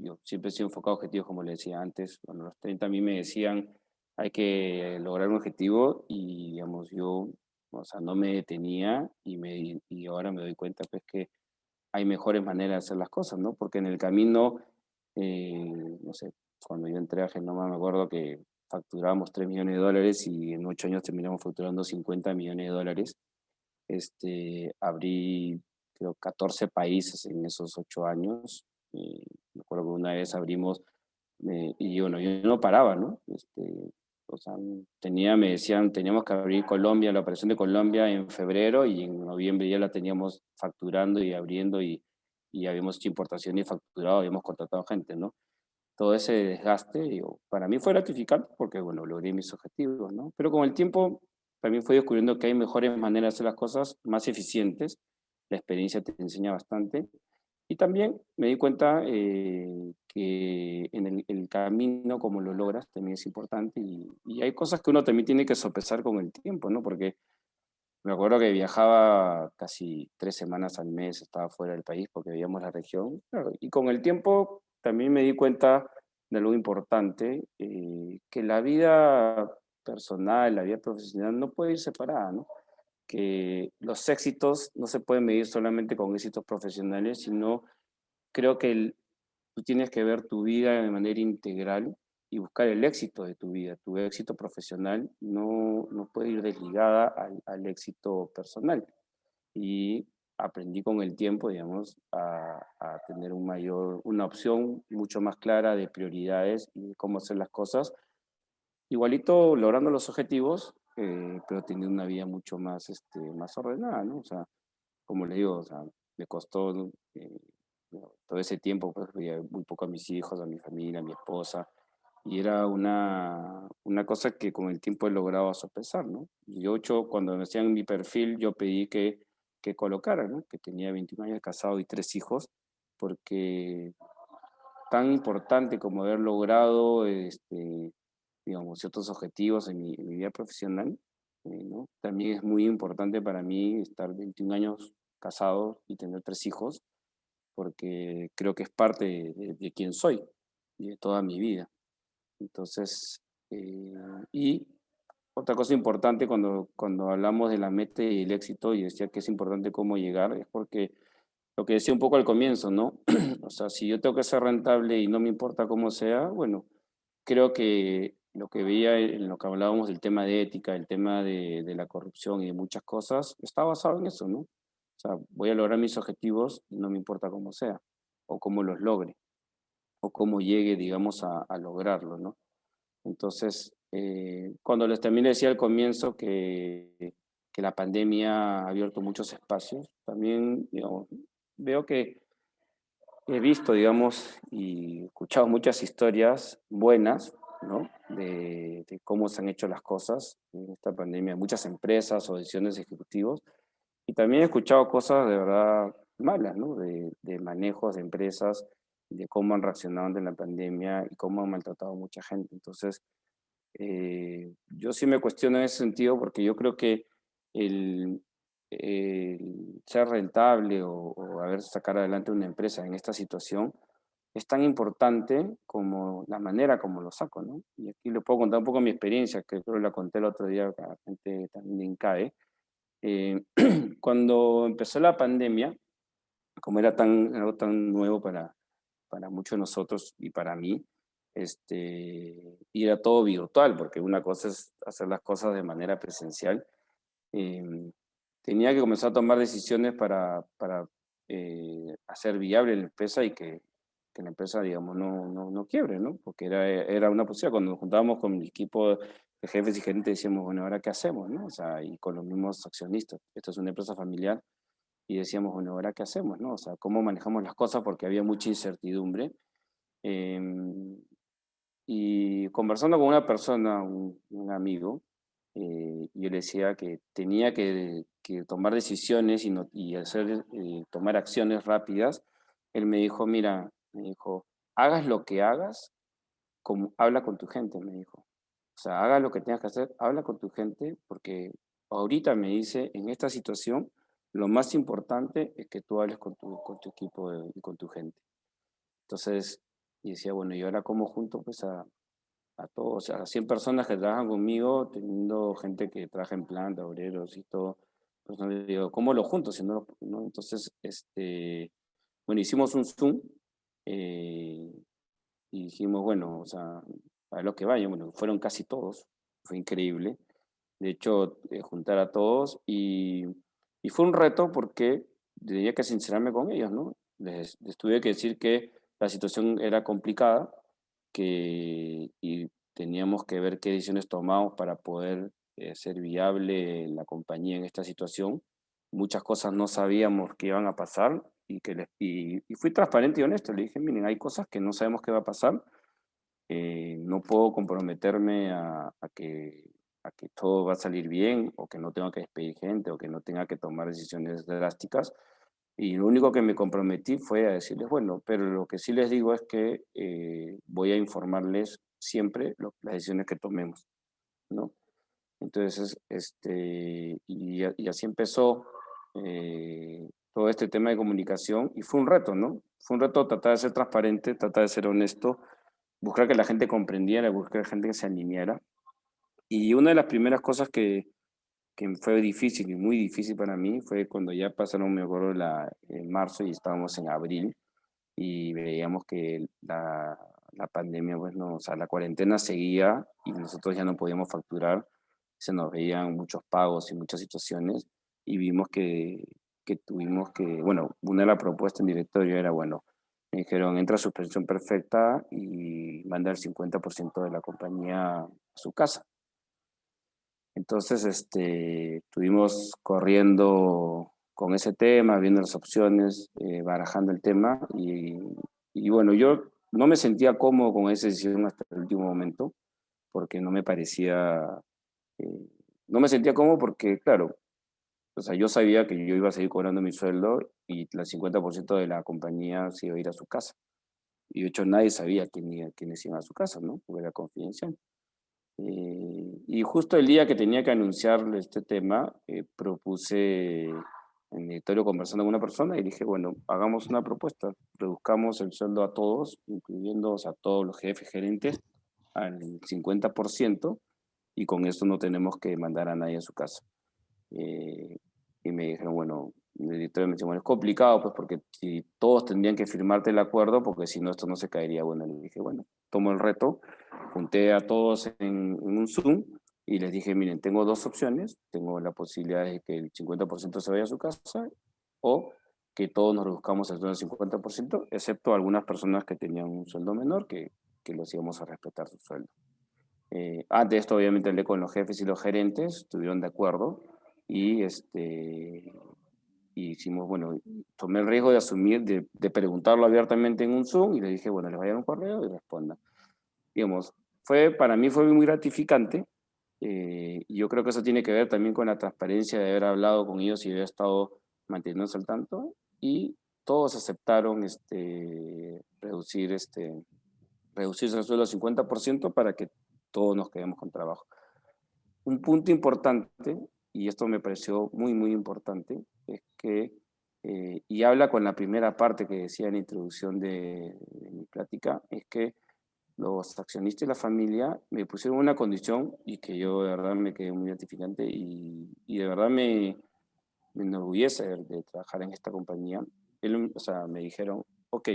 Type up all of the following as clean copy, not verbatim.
yo siempre he sido enfocado a objetivos, como le decía antes. Cuando a los 30 a mí me decían, hay que lograr un objetivo y, digamos, yo, o sea, no me detenía y ahora me doy cuenta, pues, que hay mejores maneras de hacer las cosas, ¿no? Porque en el camino, no sé, cuando yo entré a Genoma me acuerdo que facturábamos $3 millones y en 8 años terminamos facturando $50 millones. Abrí, creo, 14 países en esos 8 años. Me acuerdo que una vez abrimos, y bueno, yo no paraba, ¿no? O sea, me decían, teníamos que abrir Colombia, la operación de Colombia en febrero y en noviembre ya la teníamos facturando y abriendo y habíamos hecho importación y facturado, habíamos contratado gente, ¿no? Todo ese desgaste, digo, para mí fue gratificante porque, bueno, logré mis objetivos, ¿no? Pero con el tiempo también fui descubriendo que hay mejores maneras de hacer las cosas más eficientes. La experiencia te enseña bastante. Y también me di cuenta que en el camino, como lo logras, también es importante. Y hay cosas que uno también tiene que sopesar con el tiempo, ¿no? Porque me acuerdo que viajaba casi 3 semanas al mes, estaba fuera del país porque veíamos la región. Claro, y con el tiempo también me di cuenta de algo importante, que la vida personal, la vida profesional no puede ir separada, ¿no? Que los éxitos no se pueden medir solamente con éxitos profesionales, sino creo que tú tienes que ver tu vida de manera integral y buscar el éxito de tu vida. Tu éxito profesional no puede ir desligada al éxito personal. Y aprendí con el tiempo, digamos, a tener una opción mucho más clara de prioridades y de cómo hacer las cosas. Igualito logrando los objetivos, pero teniendo una vida mucho más, más ordenada, ¿no? O sea, como le digo, o sea, me costó, ¿no? Todo ese tiempo, pues veía muy poco a mis hijos, a mi familia, a mi esposa, y era una cosa que con el tiempo he logrado sopesar, ¿no? Cuando me hacían mi perfil, yo pedí que colocara, ¿no? Que tenía 21 años de casado y 3 hijos, porque tan importante como haber logrado, digamos, ciertos objetivos en mi vida profesional, ¿no? También es muy importante para mí estar 21 años casado y tener 3 hijos, porque creo que es parte de quién soy y de toda mi vida. Entonces, y otra cosa importante cuando hablamos de la meta y el éxito, y decía que es importante cómo llegar, es porque lo que decía un poco al comienzo, ¿no? O sea, si yo tengo que ser rentable y no me importa cómo sea, bueno, creo que lo que veía en lo que hablábamos del tema de ética, el tema de la corrupción y de muchas cosas, está basado en eso, ¿no? O sea, voy a lograr mis objetivos y no me importa cómo sea, o cómo los logre, o cómo llegue, digamos, a lograrlo, ¿no? Entonces, cuando les también decía al comienzo que la pandemia ha abierto muchos espacios, también, digamos, veo que he visto, digamos, y escuchado muchas historias buenas, ¿no? De cómo se han hecho las cosas en esta pandemia, muchas empresas o decisiones ejecutivos, y también he escuchado cosas de verdad malas, ¿no? De manejos de empresas, de cómo han reaccionado ante la pandemia y cómo han maltratado a mucha gente. Entonces, yo sí me cuestiono en ese sentido porque yo creo que el, el ser rentable o haber sacar adelante una empresa en esta situación es tan importante como la manera como lo saco, ¿no? Y aquí le puedo contar un poco mi experiencia, que creo que la conté el otro día a la gente también de INCAE. Eh, Cuando empezó la pandemia, como era algo tan nuevo para muchos de nosotros y para mí, y era todo virtual, porque una cosa es hacer las cosas de manera presencial. em, Tenía que comenzar a tomar decisiones para hacer viable la empresa y que la empresa, digamos, no quiebre, ¿no? Porque era una posibilidad. Cuando nos juntábamos con mi equipo de jefes y gerentes, decíamos, bueno, ¿ahora qué hacemos, no? O sea, y con los mismos accionistas. Esto es una empresa familiar y decíamos, bueno, ¿ahora qué hacemos, no? O sea, ¿cómo manejamos las cosas? Porque había mucha incertidumbre. Em, y conversando con una persona, un amigo, yo le decía que tenía que tomar decisiones y tomar acciones rápidas. Él me dijo, mira, me dijo, hagas lo que hagas, habla con tu gente, me dijo. O sea, haga lo que tengas que hacer, habla con tu gente, porque ahorita me dice, en esta situación, lo más importante es que tú hables con tu equipo y con tu gente. Entonces, y decía, bueno, ¿y ahora cómo junto pues a todos? O sea, a 100 personas que trabajan conmigo, teniendo gente que trabaja en planta, obreros y todo. Pues no le digo, ¿cómo lo junto? Si no, ¿no? Entonces, bueno, hicimos un Zoom eh, y dijimos, bueno, o sea, a lo que vaya, bueno, fueron casi todos, fue increíble. De hecho, juntar a todos y fue un reto porque tenía que sincerarme con ellos, ¿no? Les tuve que decir que la situación era complicada, y teníamos que ver qué decisiones tomamos para poder ser viable la compañía en esta situación. Muchas cosas no sabíamos que iban a pasar y fui transparente y honesto. Le dije, miren, hay cosas que no sabemos qué va a pasar. No puedo comprometerme a que todo va a salir bien o que no tenga que despedir gente o que no tenga que tomar decisiones drásticas. Y lo único que me comprometí fue a decirles, bueno, pero lo que sí les digo es que voy a informarles siempre las decisiones que tomemos, ¿no? Entonces, y así empezó todo este tema de comunicación y fue un reto, ¿no? Fue un reto tratar de ser transparente, tratar de ser honesto, buscar que la gente comprendiera, buscar que la gente se alineara. Y una de las primeras cosas que fue difícil y muy difícil para mí fue cuando ya pasaron, me acuerdo, en marzo y estábamos en abril y veíamos que la pandemia, pues no, o sea, la cuarentena seguía y nosotros ya no podíamos facturar, se nos veían muchos pagos y muchas situaciones y vimos que tuvimos que, bueno, una de las propuestas en directorio era, bueno, me dijeron, entra a suspensión perfecta y manda el 50% de la compañía a su casa. Entonces, estuvimos corriendo con ese tema, viendo las opciones, barajando el tema y bueno, yo no me sentía cómodo con esa decisión hasta el último momento, porque no me parecía, eh, no me sentía cómodo porque, claro, o sea, yo sabía que yo iba a seguir cobrando mi sueldo y el 50% de la compañía se iba a ir a su casa. Y de hecho nadie sabía quiénes iban a su casa, ¿no? Porque era confidencial. Y justo el día que tenía que anunciar este tema, propuse en el directorio conversando con una persona y dije, bueno, hagamos una propuesta, reduzcamos el sueldo a todos, incluyendo o sea, a todos los jefes gerentes, al 50% y con esto no tenemos que mandar a nadie a su casa. Eh, y me dijeron, bueno, el directorio me dice, bueno, es complicado, pues porque si todos tendrían que firmarte el acuerdo, porque si no, esto no se caería. Bueno, le dije, bueno, tomo el reto, junté a todos en un Zoom y les dije, miren, tengo dos opciones, tengo la posibilidad de que el 50% se vaya a su casa o que todos nos reduzcamos el sueldo al 50%, excepto algunas personas que tenían un sueldo menor, que los íbamos a respetar su sueldo. Antes de esto, obviamente, hablé con los jefes y los gerentes, estuvieron de acuerdo y, y hicimos, bueno, tomé el riesgo de asumir, de preguntarlo abiertamente en un Zoom y le dije, bueno, les vayan un correo y respondan. Digamos, para mí fue muy gratificante y yo creo que eso tiene que ver también con la transparencia de haber hablado con ellos y haber estado manteniéndose al tanto y todos aceptaron reducirse el sueldo al 50% para que todos nos quedemos con trabajo. Un punto importante, y esto me pareció muy, muy importante, es que, y habla con la primera parte que decía en la introducción de mi plática, es que los accionistas y la familia me pusieron una condición y que yo de verdad me quedé muy gratificante y de verdad me enorgullece de trabajar en esta compañía. O sea, me dijeron, ok,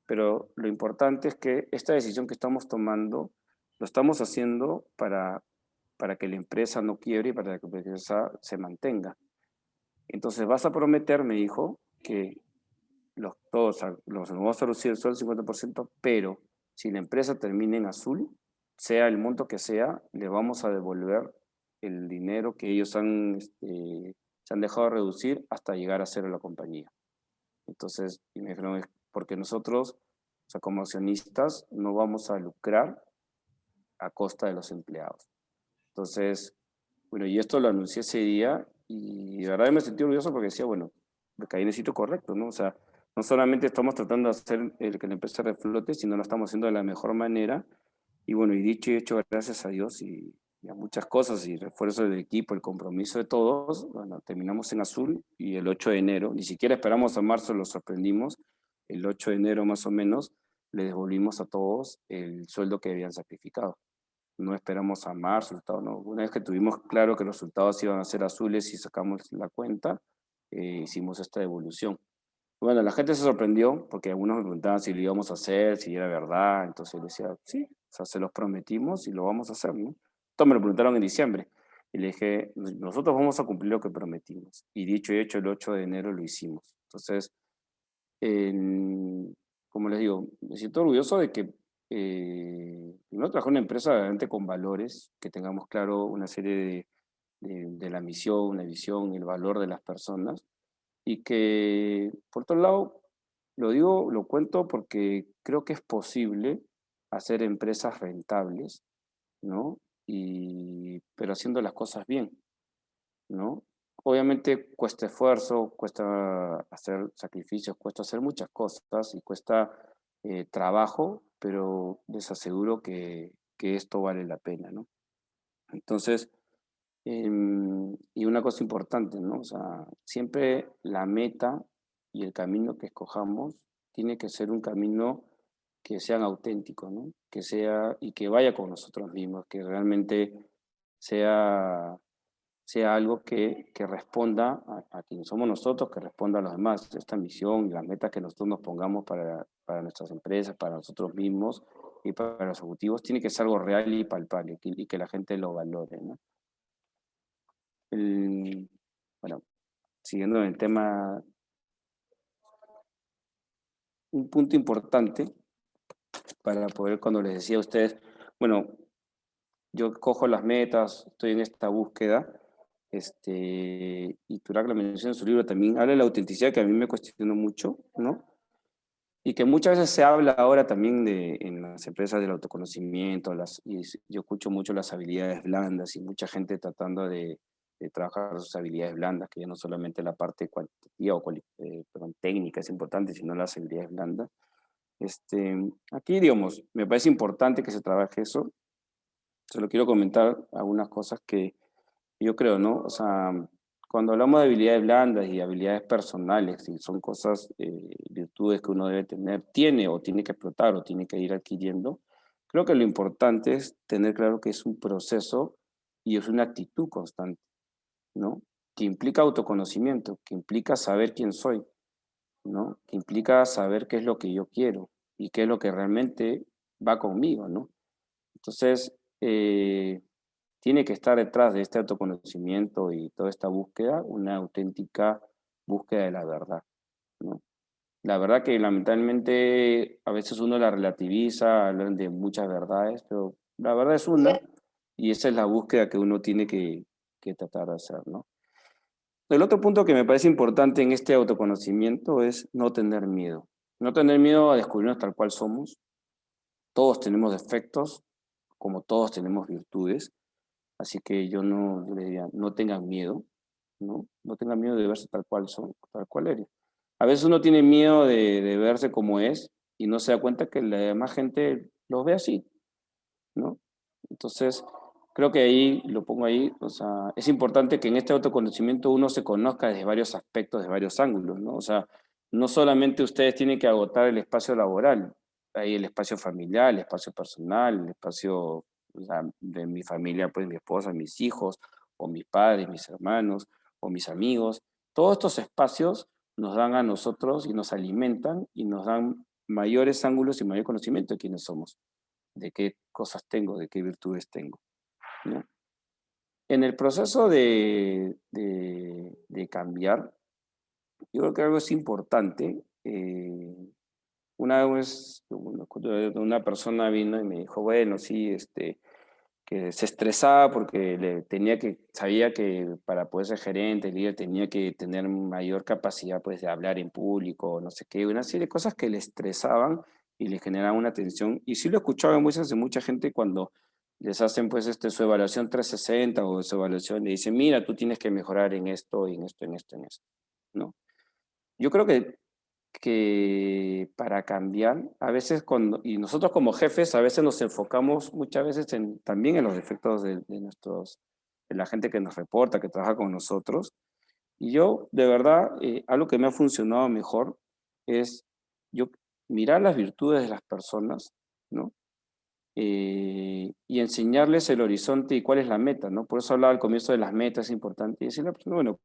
pero lo importante es que esta decisión que estamos tomando lo estamos haciendo para que la empresa no quiebre y para que la empresa se mantenga. Entonces vas a prometer, me dijo, que todos los vamos a reducir el sueldo al 50%, pero si la empresa termina en azul, sea el monto que sea, le vamos a devolver el dinero que ellos se han dejado de reducir hasta llegar a cero la compañía. Entonces, y me dijeron, es porque nosotros, o sea, como accionistas, no vamos a lucrar a costa de los empleados. Entonces, bueno, y esto lo anuncié ese día y de verdad me sentí orgulloso porque decía, bueno, me caí en el sitio correcto, ¿no? O sea, no solamente estamos tratando de hacer que la empresa reflote, sino lo estamos haciendo de la mejor manera. Y bueno, y dicho y hecho, gracias a Dios y a muchas cosas y refuerzo del equipo, el compromiso de todos, bueno, terminamos en azul y el 8 de enero, ni siquiera esperamos a marzo, lo sorprendimos, el 8 de enero más o menos, le devolvimos a todos el sueldo que habían sacrificado. No esperamos a marzo, resultado, no. Una vez que tuvimos claro que los resultados iban a ser azules y sacamos la cuenta, hicimos esta devolución. Bueno, la gente se sorprendió porque algunos me preguntaban si lo íbamos a hacer, si era verdad. Entonces yo decía, sí, o sea, se los prometimos y lo vamos a hacer, ¿no? Esto me lo preguntaron en diciembre. Y le dije, nosotros vamos a cumplir lo que prometimos. Y dicho y hecho, el 8 de enero lo hicimos. Entonces, en- como les digo, me siento orgulloso de que primero trabajar en una empresa realmente con valores, que tengamos claro una serie de la misión, una visión, el valor de las personas, y que, por otro lado, lo digo, lo cuento porque creo que es posible hacer empresas rentables, ¿no? Pero haciendo las cosas bien, ¿no? Obviamente cuesta esfuerzo, cuesta hacer sacrificios, cuesta hacer muchas cosas y cuesta trabajo, pero les aseguro que esto vale la pena, ¿no? Entonces, y una cosa importante, ¿no? O sea, siempre la meta y el camino que escojamos tiene que ser un camino que sea auténtico, ¿no? Que sea y que vaya con nosotros mismos, que realmente sea, sea algo que responda a quienes somos nosotros, que responda a los demás. Esta misión y las metas que nosotros nos pongamos para nuestras empresas, para nosotros mismos y para los ejecutivos, tiene que ser algo real y palpable y que la gente lo valore, ¿no? El- bueno, siguiendo en el tema, un punto importante para poder, cuando les decía a ustedes, bueno, yo cojo las metas, estoy en esta búsqueda, y Turak lo menciona en su libro también, habla de la autenticidad que a mí me cuestionó mucho, ¿no? Y que muchas veces se habla ahora también en las empresas del autoconocimiento, yo escucho mucho las habilidades blandas y mucha gente tratando de trabajar sus habilidades blandas, que ya no solamente la parte cuantitativa perdón, técnica es importante, sino las habilidades blandas. Aquí, digamos, me parece importante que se trabaje eso. Solo quiero comentar algunas cosas que yo creo, ¿no? O sea, cuando hablamos de habilidades blandas y habilidades personales, y son cosas, virtudes que uno debe tener, tiene o tiene que explotar o tiene que ir adquiriendo, creo que lo importante es tener claro que es un proceso y es una actitud constante, ¿no? Que implica autoconocimiento, que implica saber quién soy, ¿no? Que implica saber qué es lo que yo quiero y qué es lo que realmente va conmigo, ¿no? Entonces, tiene que estar detrás de este autoconocimiento y toda esta búsqueda una auténtica búsqueda de la verdad, ¿no? La verdad que lamentablemente a veces uno la relativiza, hablan de muchas verdades, pero la verdad es una y esa es la búsqueda que uno tiene que tratar de hacer, ¿no? El otro punto que me parece importante en este autoconocimiento es no tener miedo. No tener miedo a descubrirnos tal cual somos. Todos tenemos defectos, como todos tenemos virtudes. Así que yo le diría, no tengan miedo, ¿no? No tengan miedo de verse tal cual son, tal cual eres. A veces uno tiene miedo de verse como es y no se da cuenta que la demás gente los ve así, ¿no? Entonces, creo que ahí, lo pongo ahí, o sea, es importante que en este autoconocimiento uno se conozca desde varios aspectos, de varios ángulos, ¿no? O sea, no solamente ustedes tienen que agotar el espacio laboral, hay el espacio familiar, el espacio personal, el espacio, o sea, de mi familia, pues mi esposa, mis hijos, o mis padres, mis hermanos, o mis amigos. Todos estos espacios nos dan a nosotros y nos alimentan y nos dan mayores ángulos y mayor conocimiento de quiénes somos, de qué cosas tengo, de qué virtudes tengo, ¿no? En el proceso de cambiar, yo creo que algo es importante. Una vez una persona vino y me dijo, bueno, sí, que se estresaba porque sabía que para poder ser gerente, líder, tenía que tener mayor capacidad pues, de hablar en público, no sé qué, una serie de cosas que le estresaban y le generaban una tensión. Y sí lo escuchaba muchas de mucha gente cuando les hacen pues su evaluación 360 o su evaluación, le dicen, mira, tú tienes que mejorar en esto, en esto, en esto, en esto, ¿no? Yo creo que para cambiar, a veces y nosotros como jefes a veces nos enfocamos muchas veces también en los defectos de la gente que nos reporta, que trabaja con nosotros. Y yo, de verdad, algo que me ha funcionado mejor es, yo mirar las virtudes de las personas, ¿no? Y enseñarles el horizonte y cuál es la meta, ¿no? Por eso hablaba al comienzo de las metas, es importante. Y decirle a la persona, bueno,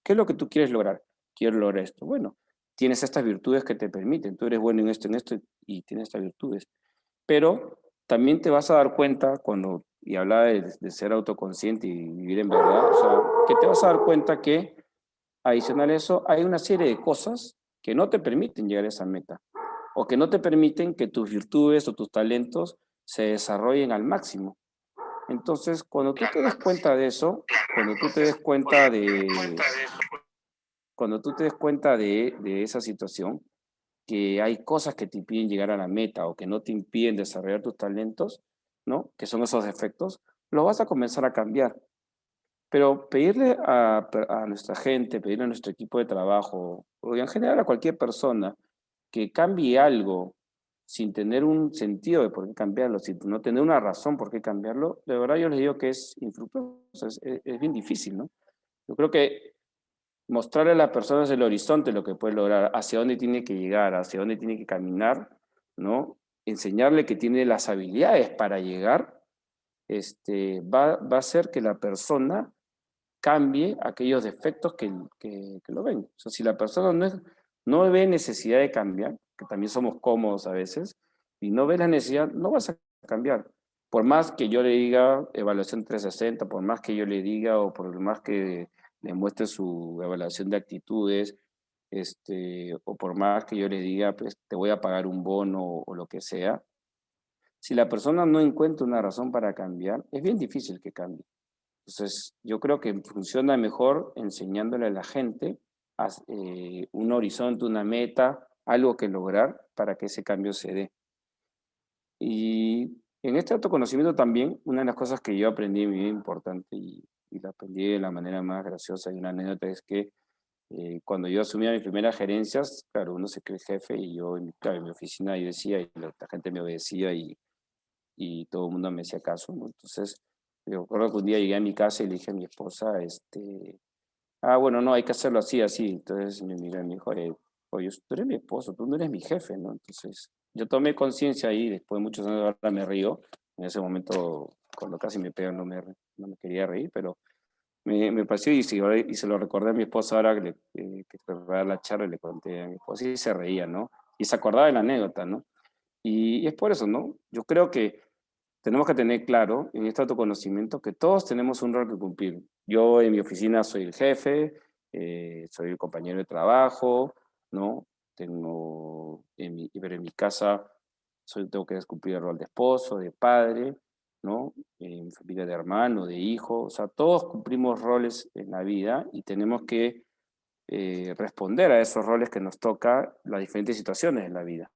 ¿qué es lo que tú quieres lograr? Quiero lograr esto. Bueno, tienes estas virtudes que te permiten, tú eres bueno en esto, y tienes estas virtudes. Pero también te vas a dar cuenta cuando, y hablaba de ser autoconsciente y vivir en verdad, o sea, que te vas a dar cuenta que adicional a eso hay una serie de cosas que no te permiten llegar a esa meta o que no te permiten que tus virtudes o tus talentos se desarrollen al máximo. Entonces, cuando tú te des cuenta de eso, cuando tú te des cuenta cuando tú te des cuenta de esa situación, que hay cosas que te impiden llegar a la meta o que no te impiden desarrollar tus talentos, ¿no? Que son esos defectos, lo vas a comenzar a cambiar. Pero pedirle a nuestra gente, pedirle a nuestro equipo de trabajo, o en general a cualquier persona, que cambie algo sin tener un sentido de por qué cambiarlo, sin no tener una razón por qué cambiarlo, de verdad yo les digo que es infructuoso, es bien difícil, ¿no? Yo creo que mostrarle a las personas el horizonte, lo que puede lograr, hacia dónde tiene que llegar, hacia dónde tiene que caminar, ¿no? Enseñarle que tiene las habilidades para llegar, va a hacer que la persona cambie aquellos defectos que lo ven. O sea, si la persona no ve necesidad de cambiar, que también somos cómodos a veces, y no ve la necesidad, no vas a cambiar. Por más que yo le diga evaluación 360, por más que yo le diga o por más que le muestre su evaluación de actitudes, o por más que yo le diga, pues te voy a pagar un bono o lo que sea, si la persona no encuentra una razón para cambiar, es bien difícil que cambie. Entonces, yo creo que funciona mejor enseñándole a la gente un horizonte, una meta, algo que lograr para que ese cambio se dé. Y en este autoconocimiento también, una de las cosas que yo aprendí en mi vida importante y la aprendí de la manera más graciosa y una anécdota es que cuando yo asumía mis primeras gerencias, claro, uno se cree jefe y yo, claro, en mi oficina yo decía y la gente me obedecía y todo el mundo me hacía caso, ¿no? Entonces, yo recuerdo que un día llegué a mi casa y le dije a mi esposa, bueno, no, hay que hacerlo así, así. Entonces me miró y me dijo, oye, tú eres mi esposo, tú no eres mi jefe, ¿no? Entonces, yo tomé conciencia ahí, después de muchos años, ahora me río. En ese momento, cuando casi me pegan, no me quería reír, pero me pareció y se lo recordé a mi esposa ahora que preparaba la charla y le conté a mi esposa y se reía, ¿no? Y se acordaba de la anécdota, ¿no? Y es por eso, ¿no? Yo creo que tenemos que tener claro en este autoconocimiento que todos tenemos un rol que cumplir. Yo en mi oficina soy el jefe, soy el compañero de trabajo, ¿no? Pero en mi casa tengo que cumplir el rol de esposo, de padre, ¿no? En mi familia de hermano, de hijo, o sea, todos cumplimos roles en la vida y tenemos que responder a esos roles que nos toca las diferentes situaciones en la vida.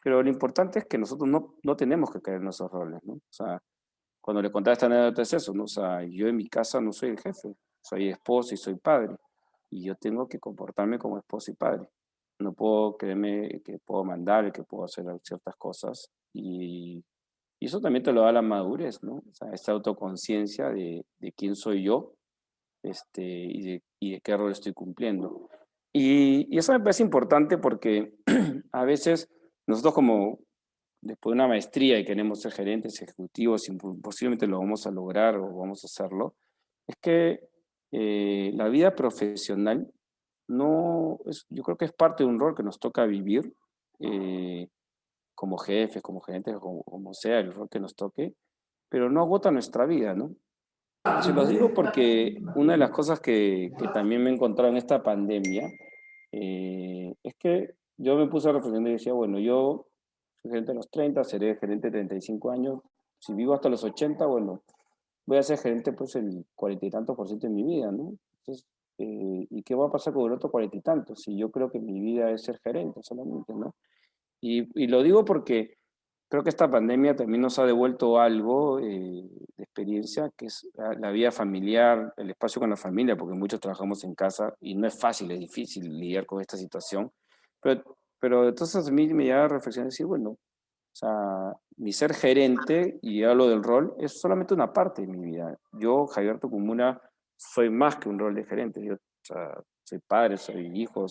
Pero lo importante es que nosotros no tenemos que caer en esos roles, ¿no? O sea, cuando le contaba esta anécdota es eso, ¿no? O sea, yo en mi casa no soy el jefe, soy esposo y soy padre. Y yo tengo que comportarme como esposo y padre. No puedo creerme que puedo mandar, que puedo hacer ciertas cosas. Y eso también te lo da la madurez, ¿no? O sea, esta autoconciencia de quién soy yo, y de qué rol estoy cumpliendo. Y eso me parece importante porque a veces nosotros como después de una maestría y queremos ser gerentes ejecutivos y posiblemente lo vamos a lograr o vamos a hacerlo, es que la vida profesional yo creo que es parte de un rol que nos toca vivir eh, como jefes, como gerentes, como sea el rol que nos toque, pero no agota nuestra vida, ¿no? Se los digo porque una de las cosas que también me he encontrado en esta pandemia es que yo me puse a reflexionar y decía, bueno, yo soy gerente de los 30, seré gerente de 35 años. Si vivo hasta los 80, bueno, voy a ser gerente pues el 40 y tantos por ciento de mi vida, ¿no? Entonces, ¿y qué va a pasar con el otro 40 y tantos? Si yo creo que mi vida es ser gerente solamente, ¿no? Y lo digo porque creo que esta pandemia también nos ha devuelto algo de experiencia, que es la vida familiar, el espacio con la familia, porque muchos trabajamos en casa y no es fácil, es difícil lidiar con esta situación. Pero entonces a mí me lleva a reflexionar y decir, bueno, o sea, mi ser gerente, y hablo del rol, es solamente una parte de mi vida. Yo, Javier Tucumuna, soy más que un rol de gerente. Yo, o sea, soy padre, soy hijo,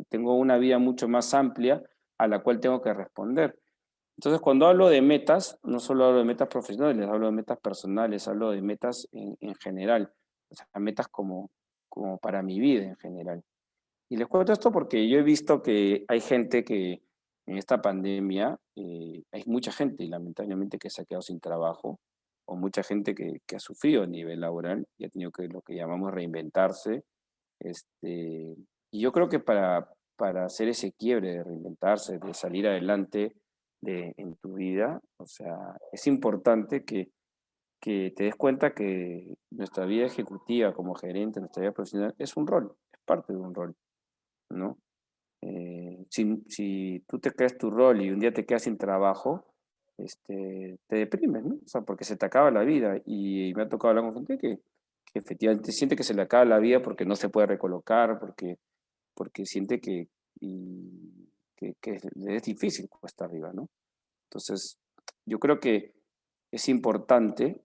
tengo una vida mucho más amplia a la cual tengo que responder. Entonces, cuando hablo de metas, no solo hablo de metas profesionales, hablo de metas personales, hablo de metas en general, o sea, metas como para mi vida en general. Y les cuento esto porque yo he visto que hay gente que en esta pandemia, hay mucha gente, lamentablemente, que se ha quedado sin trabajo, o mucha gente que ha sufrido a nivel laboral y ha tenido que lo que llamamos reinventarse. Este, y yo creo que para hacer ese quiebre de reinventarse, de salir adelante en tu vida, o sea, es importante que te des cuenta que nuestra vida ejecutiva como gerente, nuestra vida profesional, es un rol, es parte de un rol, ¿no? Si tú te creas tu rol y un día te quedas sin trabajo, te deprimes, ¿no? O sea, porque se te acaba la vida. Y me ha tocado hablar con gente que efectivamente siente que se le acaba la vida porque no se puede recolocar, porque siente que le es difícil cuesta arriba, ¿no? Entonces, yo creo que es importante,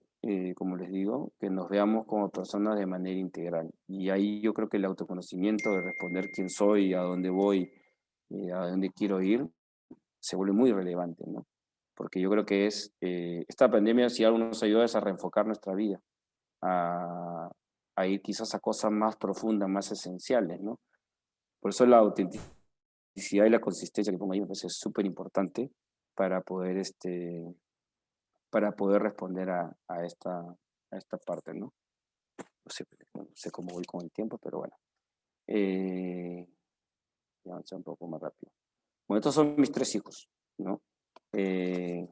como les digo, que nos veamos como personas de manera integral. Y ahí yo creo que el autoconocimiento de responder quién soy, a dónde voy, a dónde quiero ir, se vuelve muy relevante, ¿no? Porque yo creo que esta pandemia, si algo nos ayuda, es a reenfocar nuestra vida, a, a ir quizás a cosas más profundas, más esenciales, ¿no? Por eso la autenticidad y la consistencia que pongo ahí me parece súper importante para poder, para poder responder a esta parte, ¿no? No sé cómo voy con el tiempo, pero bueno. Voy a avanzar un poco más rápido. Bueno, estos son mis tres hijos, ¿no? Eh,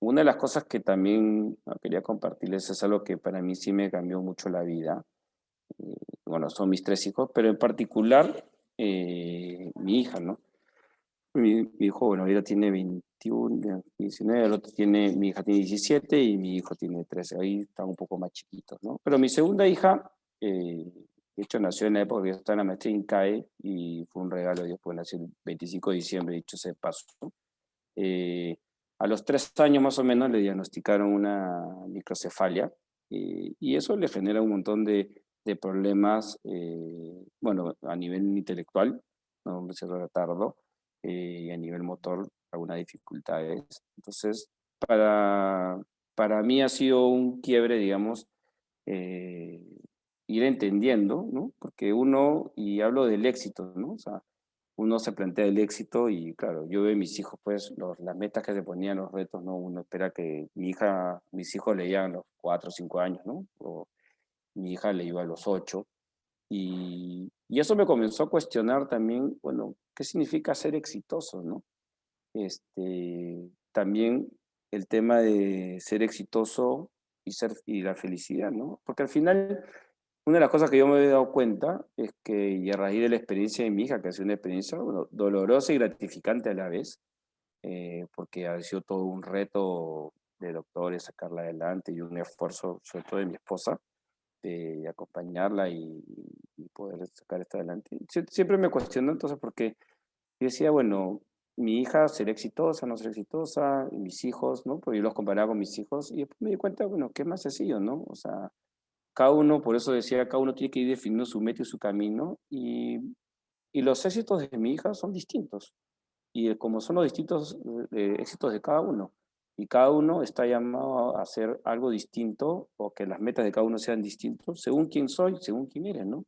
una de las cosas que también quería compartirles es algo que para mí sí me cambió mucho la vida. Bueno, son mis tres hijos, pero en particular mi hija, ¿no? Mi hijo, bueno, ahorita tiene 21, 19, el otro mi hija tiene 17 y mi hijo tiene 13. Ahí están un poco más chiquitos, ¿no? Pero mi segunda hija, de hecho, nació en la época que yo estaba en la maestría en CAE y fue un regalo de Dios, porque nació el 25 de diciembre, dicho sea de paso, ¿no? Eh, a los 3 años más o menos le diagnosticaron una microcefalia y eso le genera un montón de problemas, bueno, a nivel intelectual, ¿no? Un cierto retardo, y a nivel motor, algunas dificultades. Entonces, para mí ha sido un quiebre, digamos, eh, ir entendiendo, ¿no? Porque uno, y hablo del éxito, ¿no? O sea, uno se plantea el éxito y claro, yo veo a mis hijos, pues las metas que se ponían, los retos, ¿no? Uno espera que mis hijos leían a los 4 o 5 años, ¿no? O mi hija le iba a los 8. Y eso me comenzó a cuestionar también, bueno, ¿qué significa ser exitoso, no? También el tema de ser exitoso y la felicidad, ¿no? Porque al final una de las cosas que yo me he dado cuenta es que, y a raíz de la experiencia de mi hija, que ha sido una experiencia, bueno, dolorosa y gratificante a la vez, porque ha sido todo un reto de doctores sacarla adelante y un esfuerzo, sobre todo de mi esposa, de acompañarla y poder sacar esto adelante. Siempre me cuestiono entonces porque yo decía, bueno, mi hija será exitosa, no será exitosa, y mis hijos, ¿no? Porque yo los comparaba con mis hijos y después me di cuenta, bueno, ¿qué más sencillo, no? O sea, cada uno, por eso decía, cada uno tiene que ir definiendo su meta y su camino, y los éxitos de mi hija son distintos, y como son los distintos éxitos de cada uno, y cada uno está llamado a hacer algo distinto, o que las metas de cada uno sean distintos, según quién soy, según quién eres, ¿no?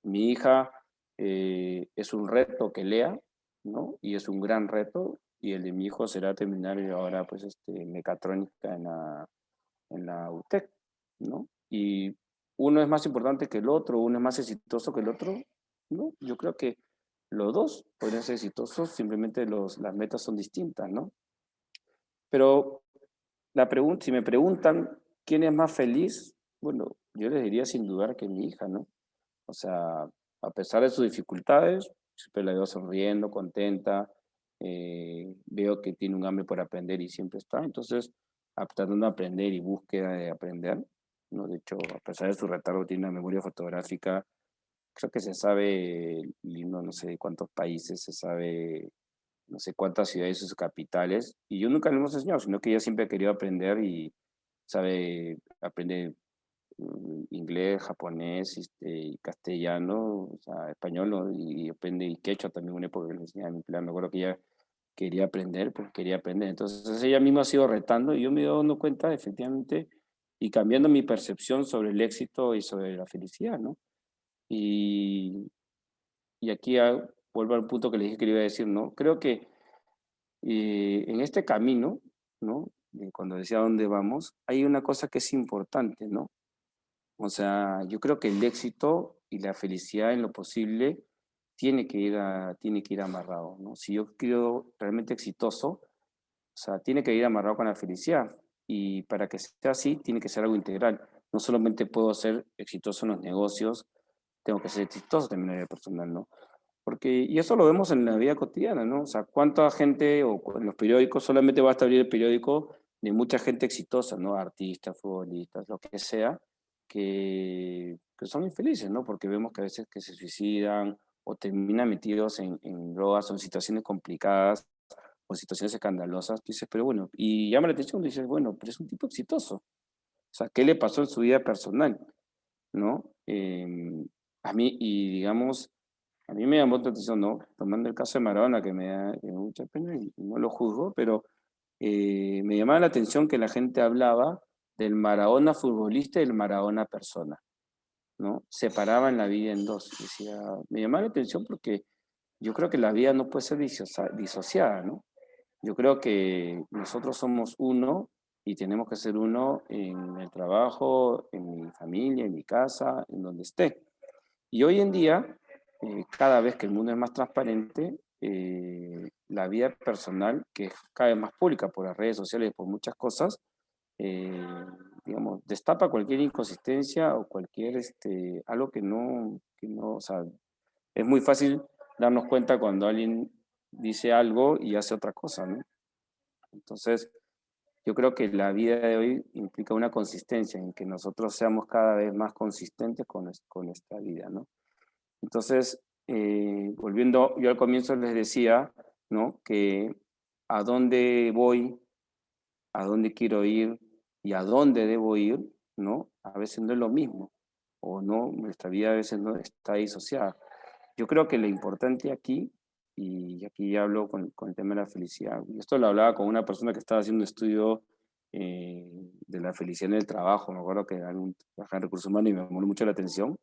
Mi hija es un reto que lea, ¿no? Y es un gran reto, y el de mi hijo será terminar ahora, pues, mecatrónica en la UTEC, ¿no? Y uno es más importante que el otro, uno es más exitoso que el otro, ¿no? Yo creo que los dos podrían ser exitosos, simplemente las metas son distintas, ¿no? Pero si me preguntan quién es más feliz, bueno, yo les diría sin dudar que mi hija, ¿no? O sea, a pesar de sus dificultades, siempre la veo sonriendo, contenta, veo que tiene un hambre por aprender y siempre está. Entonces, tratando de aprender y búsqueda de aprender, ¿no? De hecho, a pesar de su retardo, tiene una memoria fotográfica. Creo que se sabe el himno, no sé de cuántos países, se sabe no sé cuántas ciudades y sus capitales. Y yo nunca le hemos enseñado, sino que ella siempre ha querido aprender y aprende inglés, japonés, y castellano, o sea, español, ¿no? Y aprende y quechua también una época que le enseñaba a mi plan. Me acuerdo que ella quería aprender, pues quería aprender. Entonces ella misma ha sido retando y yo me he dado dando cuenta, efectivamente, y cambiando mi percepción sobre el éxito y sobre la felicidad, ¿no? Y, y aquí vuelvo al punto que le dije que le iba a decir, ¿no? Creo que en este camino, ¿no? De cuando decía dónde vamos, hay una cosa que es importante, ¿no? O sea, yo creo que el éxito y la felicidad en lo posible tiene que ir amarrado, ¿no? Si yo quiero realmente exitoso, o sea, tiene que ir amarrado con la felicidad. Y para que sea así, tiene que ser algo integral. No solamente puedo ser exitoso en los negocios, tengo que ser exitoso también en la vida personal, ¿no? Porque, y eso lo vemos en la vida cotidiana, ¿no? O sea, cuánta gente, o en los periódicos, solamente basta abrir el periódico de mucha gente exitosa, ¿no? Artistas, futbolistas, lo que sea, que son infelices, ¿no? Porque vemos que a veces que se suicidan o terminan metidos en drogas o en situaciones complicadas o situaciones escandalosas. Tú dices, pero bueno, y llama la atención, dices, bueno, pero es un tipo exitoso. O sea, ¿qué le pasó en su vida personal? ¿No? A mí, y digamos, a mí me llamó la atención, ¿no? Tomando el caso de Maradona, que me da mucha pena y no lo juzgo, pero me llamaba la atención que la gente hablaba del Maradona futbolista y el Maradona persona, ¿no? Separaban la vida en dos. Decía, me llamaba la atención porque yo creo que la vida no puede ser disociada, ¿no? Yo creo que nosotros somos uno y tenemos que ser uno en el trabajo, en mi familia, en mi casa, en donde esté. Y hoy en día, cada vez que el mundo es más transparente, la vida personal, que es cada vez más pública por las redes sociales y por muchas cosas, eh, digamos, destapa cualquier inconsistencia o cualquier, algo que no, o sea, es muy fácil darnos cuenta cuando alguien dice algo y hace otra cosa, ¿no? Entonces, yo creo que la vida de hoy implica una consistencia, en que nosotros seamos cada vez más consistentes con nuestra vida, ¿no? Entonces, volviendo, yo al comienzo les decía, ¿no? Que a dónde voy, a dónde quiero ir y a dónde debo ir, ¿no? A veces no es lo mismo, o no, nuestra vida a veces no está disociada. Yo creo que lo importante aquí, y aquí ya hablo con el tema de la felicidad, y esto lo hablaba con una persona que estaba haciendo un estudio de la felicidad en el trabajo, me acuerdo que era un trabajo en recursos humanos y me llamó mucho la atención,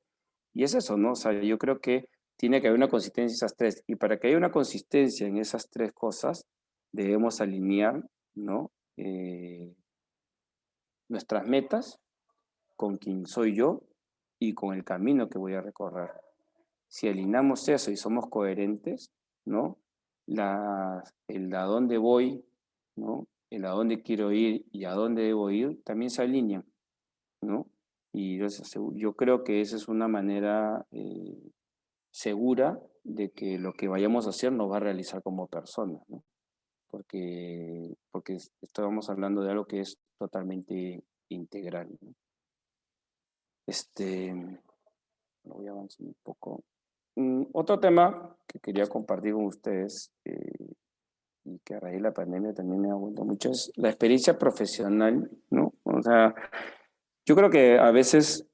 y es eso, ¿no? O sea, yo creo que tiene que haber una consistencia en esas tres. Y para que haya una consistencia en esas tres cosas, debemos alinear, ¿no? Nuestras metas con quién soy yo y con el camino que voy a recorrer. Si alineamos eso y somos coherentes, ¿no? El a dónde voy, ¿no? El a dónde quiero ir y a dónde debo ir, también se alinean, ¿no? Y yo creo que esa es una manera segura de que lo que vayamos a hacer nos va a realizar como personas, ¿no? Porque estábamos hablando de algo que es totalmente integral, ¿no? Este, voy a avanzar un poco. Otro tema que quería compartir con ustedes, y que a raíz de la pandemia también me ha gustado mucho, es la experiencia profesional, ¿no? O sea, yo creo que a veces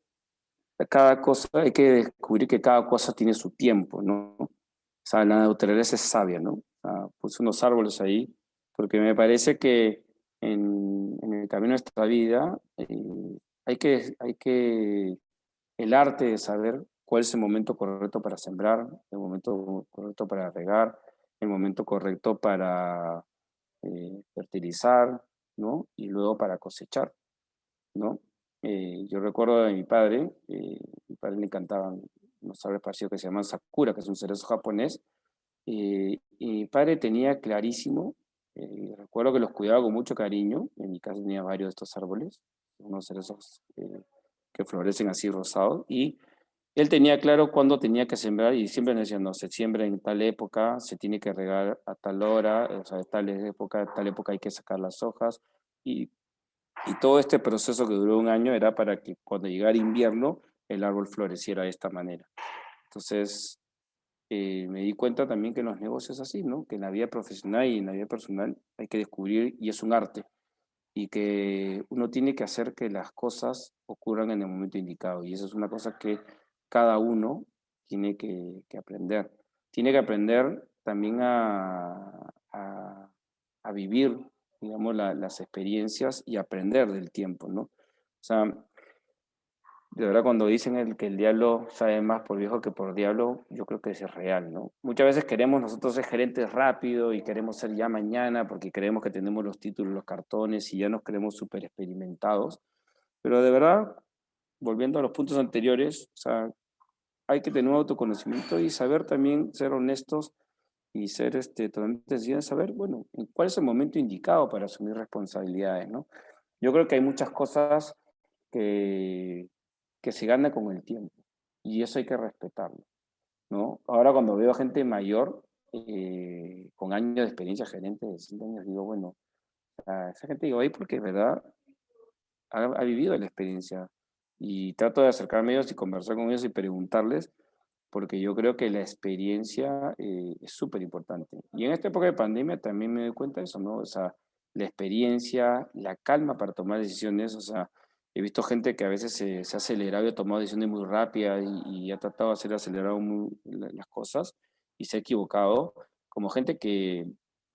cada cosa, hay que descubrir que cada cosa tiene su tiempo, ¿no? O sea, la naturaleza es sabia, ¿no? O sea, puse unos árboles ahí, porque me parece que en el camino de nuestra vida hay que el arte de saber cuál es el momento correcto para sembrar, el momento correcto para regar, el momento correcto para fertilizar, ¿no? Y luego para cosechar, ¿no? Yo recuerdo de mi padre le encantaban unos árboles parecidos que se llaman sakura, que es un cerezo japonés, y mi padre tenía clarísimo, recuerdo que los cuidaba con mucho cariño, en mi casa tenía varios de estos árboles, unos cerezos que florecen así rosados, y él tenía claro cuándo tenía que sembrar y siempre nos decía, no, se siembra en tal época, se tiene que regar a tal hora, o sea, tal época hay que sacar las hojas, y y todo este proceso que duró un año era para que cuando llegara invierno el árbol floreciera de esta manera. Entonces, me di cuenta también que en los negocios es así, ¿no? Que en la vida profesional y en la vida personal hay que descubrir, y es un arte, y que uno tiene que hacer que las cosas ocurran en el momento indicado. Y eso es una cosa que cada uno tiene que aprender. Tiene que aprender también a vivir, digamos, las experiencias y aprender del tiempo, ¿no? O sea, de verdad, cuando dicen que el diablo sabe más por viejo que por diablo, yo creo que eso es real, ¿no? Muchas veces queremos nosotros ser gerentes rápido y queremos ser ya mañana porque creemos que tenemos los títulos, los cartones y ya nos creemos súper experimentados. Pero de verdad, volviendo a los puntos anteriores, o sea, hay que tener un autoconocimiento y saber también ser honestos y ser totalmente decididos, saber, bueno, en cuál es el momento indicado para asumir responsabilidades, ¿no? Yo creo que hay muchas cosas que, que se gana con el tiempo y eso hay que respetarlo, ¿no? Ahora cuando veo a gente mayor, con años de experiencia, gerente de 5 años, digo, bueno, a esa gente digo ahí porque, ¿verdad? Ha vivido la experiencia y trato de acercarme a ellos y conversar con ellos y preguntarles porque yo creo que la experiencia es súper importante. Y en esta época de pandemia también me doy cuenta de eso, ¿no? O sea, la experiencia, la calma para tomar decisiones, o sea, he visto gente que a veces se ha acelerado y ha tomado decisiones muy rápidas y ha tratado de hacer acelerado las cosas y se ha equivocado, como gente que,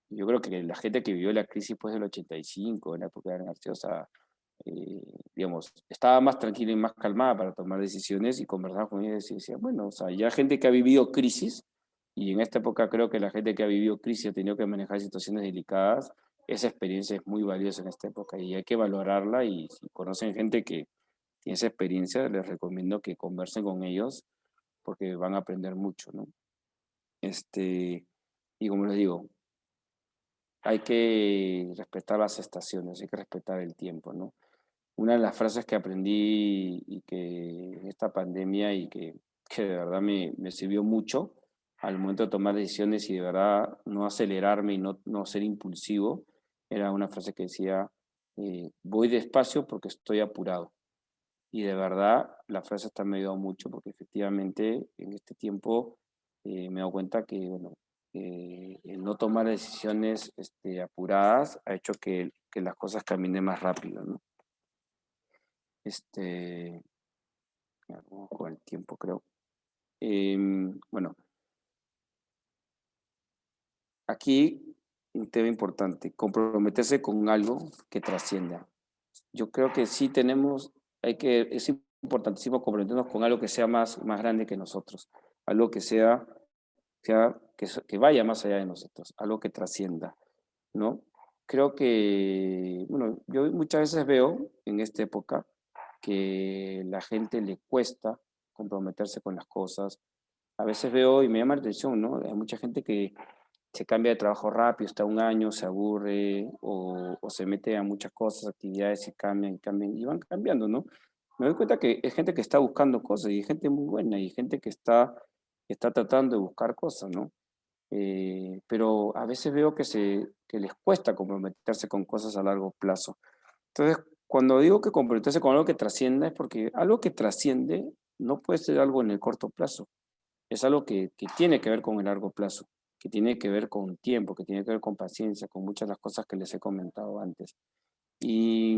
yo creo que la gente que vivió la crisis después del 85, en la época de García, o sea, digamos, estaba más tranquila y más calmada para tomar decisiones y conversaba con ellos y decía, bueno, o sea, ya gente que ha vivido crisis, y en esta época creo que la gente que ha vivido crisis ha tenido que manejar situaciones delicadas, esa experiencia es muy valiosa en esta época y hay que valorarla y si conocen gente que tiene esa experiencia, les recomiendo que conversen con ellos porque van a aprender mucho, ¿no? Y como les digo, hay que respetar las estaciones, hay que respetar el tiempo, ¿no? Una de las frases que aprendí y que en esta pandemia y que de verdad me sirvió mucho al momento de tomar decisiones y de verdad no acelerarme y no ser impulsivo, era una frase que decía, voy despacio porque estoy apurado. Y de verdad la frase esta me ayudó mucho porque efectivamente en este tiempo me he dado cuenta que, bueno, el no tomar decisiones apuradas ha hecho que las cosas caminen más rápido, ¿no? Este, vamos con el tiempo, creo. Bueno, aquí un tema importante, comprometerse con algo que trascienda. Yo creo que sí tenemos, es importantísimo comprometernos con algo que sea más grande que nosotros, algo que que vaya más allá de nosotros, algo que trascienda, ¿no? Creo que, bueno, yo muchas veces veo en esta época que la gente le cuesta comprometerse con las cosas. A veces veo y me llama la atención, ¿no? Hay mucha gente que se cambia de trabajo rápido, está un año, se aburre o se mete a muchas cosas, actividades y cambian y van cambiando, ¿no? Me doy cuenta que es gente que está buscando cosas y hay gente muy buena y gente está tratando de buscar cosas, ¿no? Pero a veces veo que les cuesta comprometerse con cosas a largo plazo. Entonces, cuando digo que comprometerse con algo que trascienda, es porque algo que trasciende no puede ser algo en el corto plazo, es algo que tiene que ver con el largo plazo, que tiene que ver con tiempo, que tiene que ver con paciencia, con muchas de las cosas que les he comentado antes. ¿Y,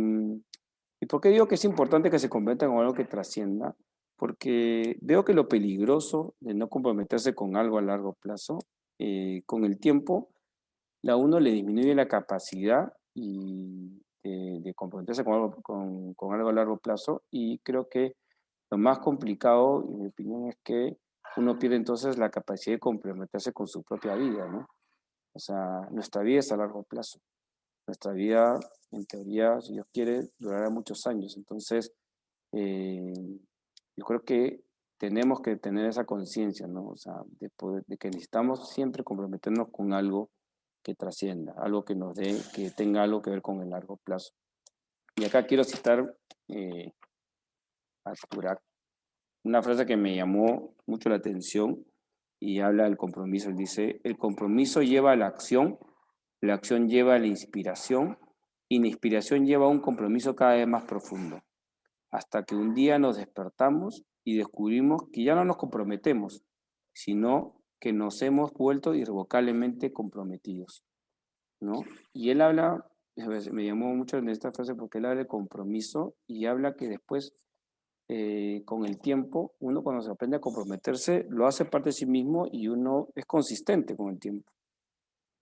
¿y por qué digo que es importante que se comprometa con algo que trascienda? Porque veo que lo peligroso de no comprometerse con algo a largo plazo, con el tiempo, a uno le disminuye la capacidad de comprometerse con algo a largo plazo y creo que lo más complicado, en mi opinión, es que uno pierde entonces la capacidad de comprometerse con su propia vida, ¿no? O sea, nuestra vida es a largo plazo. Nuestra vida, en teoría, si Dios quiere, durará muchos años. Entonces, eh, yo creo que tenemos que tener esa conciencia, ¿no? O sea, de que necesitamos siempre comprometernos con algo que trascienda, algo que nos dé, que tenga algo que ver con el largo plazo. Y acá quiero citar a Turak, una frase que me llamó mucho la atención y habla del compromiso. Él dice, el compromiso lleva a la acción lleva a la inspiración y la inspiración lleva a un compromiso cada vez más profundo, hasta que un día nos despertamos y descubrimos que ya no nos comprometemos, sino que nos hemos vuelto irrevocablemente comprometidos, ¿no? Y él habla me llamó mucho en esta frase porque él habla de compromiso y habla que después, con el tiempo, uno cuando se aprende a comprometerse, lo hace parte de sí mismo y uno es consistente con el tiempo.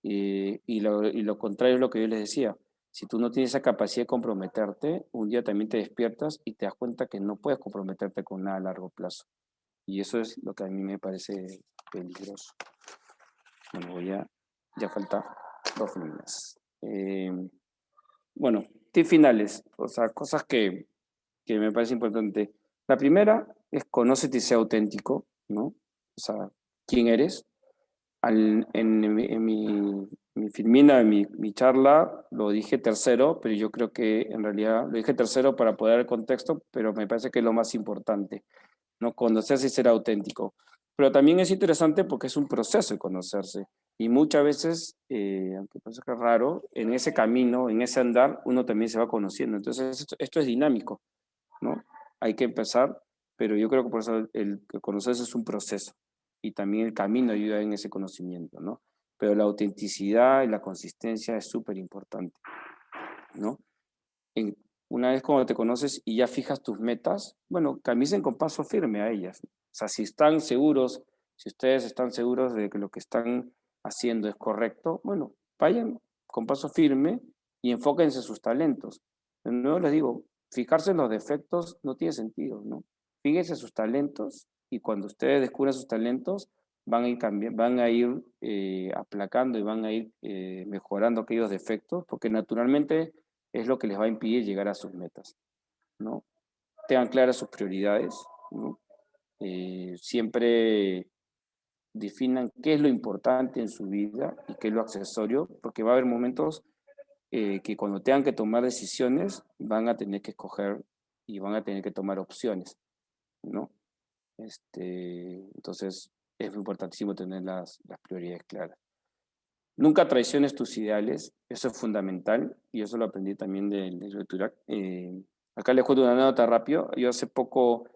Y lo contrario es lo que yo les decía. Si tú no tienes esa capacidad de comprometerte, un día también te despiertas y te das cuenta que no puedes comprometerte con nada a largo plazo. Y eso es lo que a mí me parece peligroso. Bueno, ya falta 2 líneas. Bueno, tips finales, o sea, cosas que me parece importante. La primera es conócete y sea auténtico, ¿no? O sea, quién eres. En mi filmina, en mi charla, lo dije tercero, pero yo creo que en realidad lo dije tercero para poder dar el contexto, pero me parece que es lo más importante, ¿no? Conocerse y ser auténtico. Pero también es interesante porque es un proceso de conocerse. Y muchas veces, aunque parece que es raro, en ese camino, en ese andar, uno también se va conociendo. Entonces, esto es dinámico, ¿no? Hay que empezar, pero yo creo que por eso el conocerse es un proceso y también el camino ayuda en ese conocimiento, ¿no? Pero la autenticidad y la consistencia es súper importante, ¿no? En, una vez cuando te conoces y ya fijas tus metas, bueno, caminen con paso firme a ellas. O sea, si están seguros, si ustedes están seguros de que lo que están haciendo es correcto, bueno, vayan con paso firme y enfóquense en sus talentos. De nuevo les digo, fijarse en los defectos no tiene sentido, ¿no? Fíjense en sus talentos y cuando ustedes descubran sus talentos, van a ir aplacando y van a ir mejorando aquellos defectos, porque naturalmente es lo que les va a impedir llegar a sus metas, ¿no? Tengan claras sus prioridades, ¿no? Siempre definan qué es lo importante en su vida y qué es lo accesorio, porque va a haber momentos que cuando tengan que tomar decisiones van a tener que escoger y van a tener que tomar opciones, ¿no? Entonces es importantísimo tener las prioridades claras. Nunca traiciones tus ideales, eso es fundamental y eso lo aprendí también de Turak. Acá les cuento una anécdota rápido. Yo hace poco,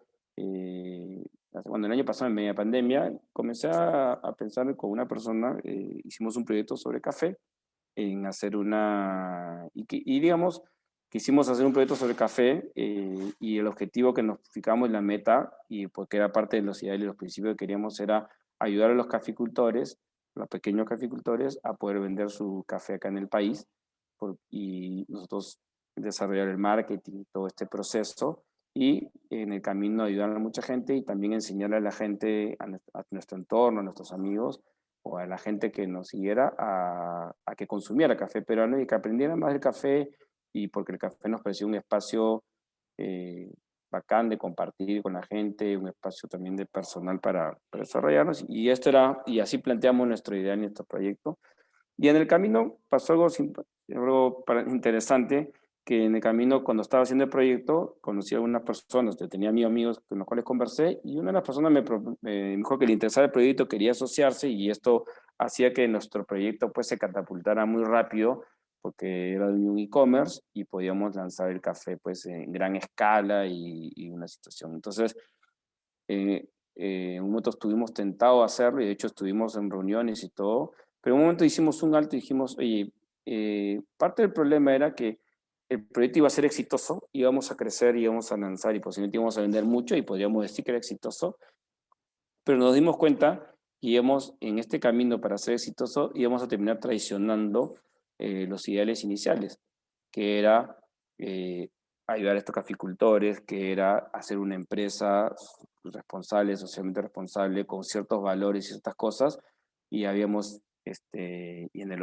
cuando el año pasado en media pandemia, comencé a pensar con una persona, hicimos un proyecto sobre café, en hacer y digamos, quisimos hacer un proyecto sobre café y el objetivo que nos fijamos, la meta, y porque era parte de los ideales y los principios que queríamos era ayudar a los caficultores, los pequeños caficultores, a poder vender su café acá en el país y nosotros desarrollar el marketing, todo este proceso y en el camino ayudar a mucha gente y también enseñarle a la gente, a nuestro entorno, a nuestros amigos o a la gente que nos siguiera a que consumiera café peruano y que aprendiera más del café y porque el café nos pareció un espacio eh, bacán de compartir con la gente, un espacio también de personal para desarrollarnos y así planteamos nuestra idea en nuestro proyecto. Y en el camino pasó algo interesante, que en el camino cuando estaba haciendo el proyecto conocí a algunas personas, yo tenía amigos con los cuales conversé y una de las personas me dijo que le interesaba el proyecto, quería asociarse y esto hacía que nuestro proyecto pues se catapultara muy rápido porque era de un e-commerce y podíamos lanzar el café pues en gran escala y una situación. Entonces, en un momento estuvimos tentados a hacerlo y de hecho estuvimos en reuniones y todo, pero en un momento hicimos un alto y dijimos, oye, parte del problema era que el proyecto iba a ser exitoso, íbamos a crecer, íbamos a lanzar y posiblemente íbamos a vender mucho y podríamos decir que era exitoso, pero nos dimos cuenta que íbamos en este camino para ser exitoso, íbamos a terminar traicionando los ideales iniciales, que era ayudar a estos caficultores, que era hacer una empresa responsable, socialmente responsable, con ciertos valores y ciertas cosas, y y en el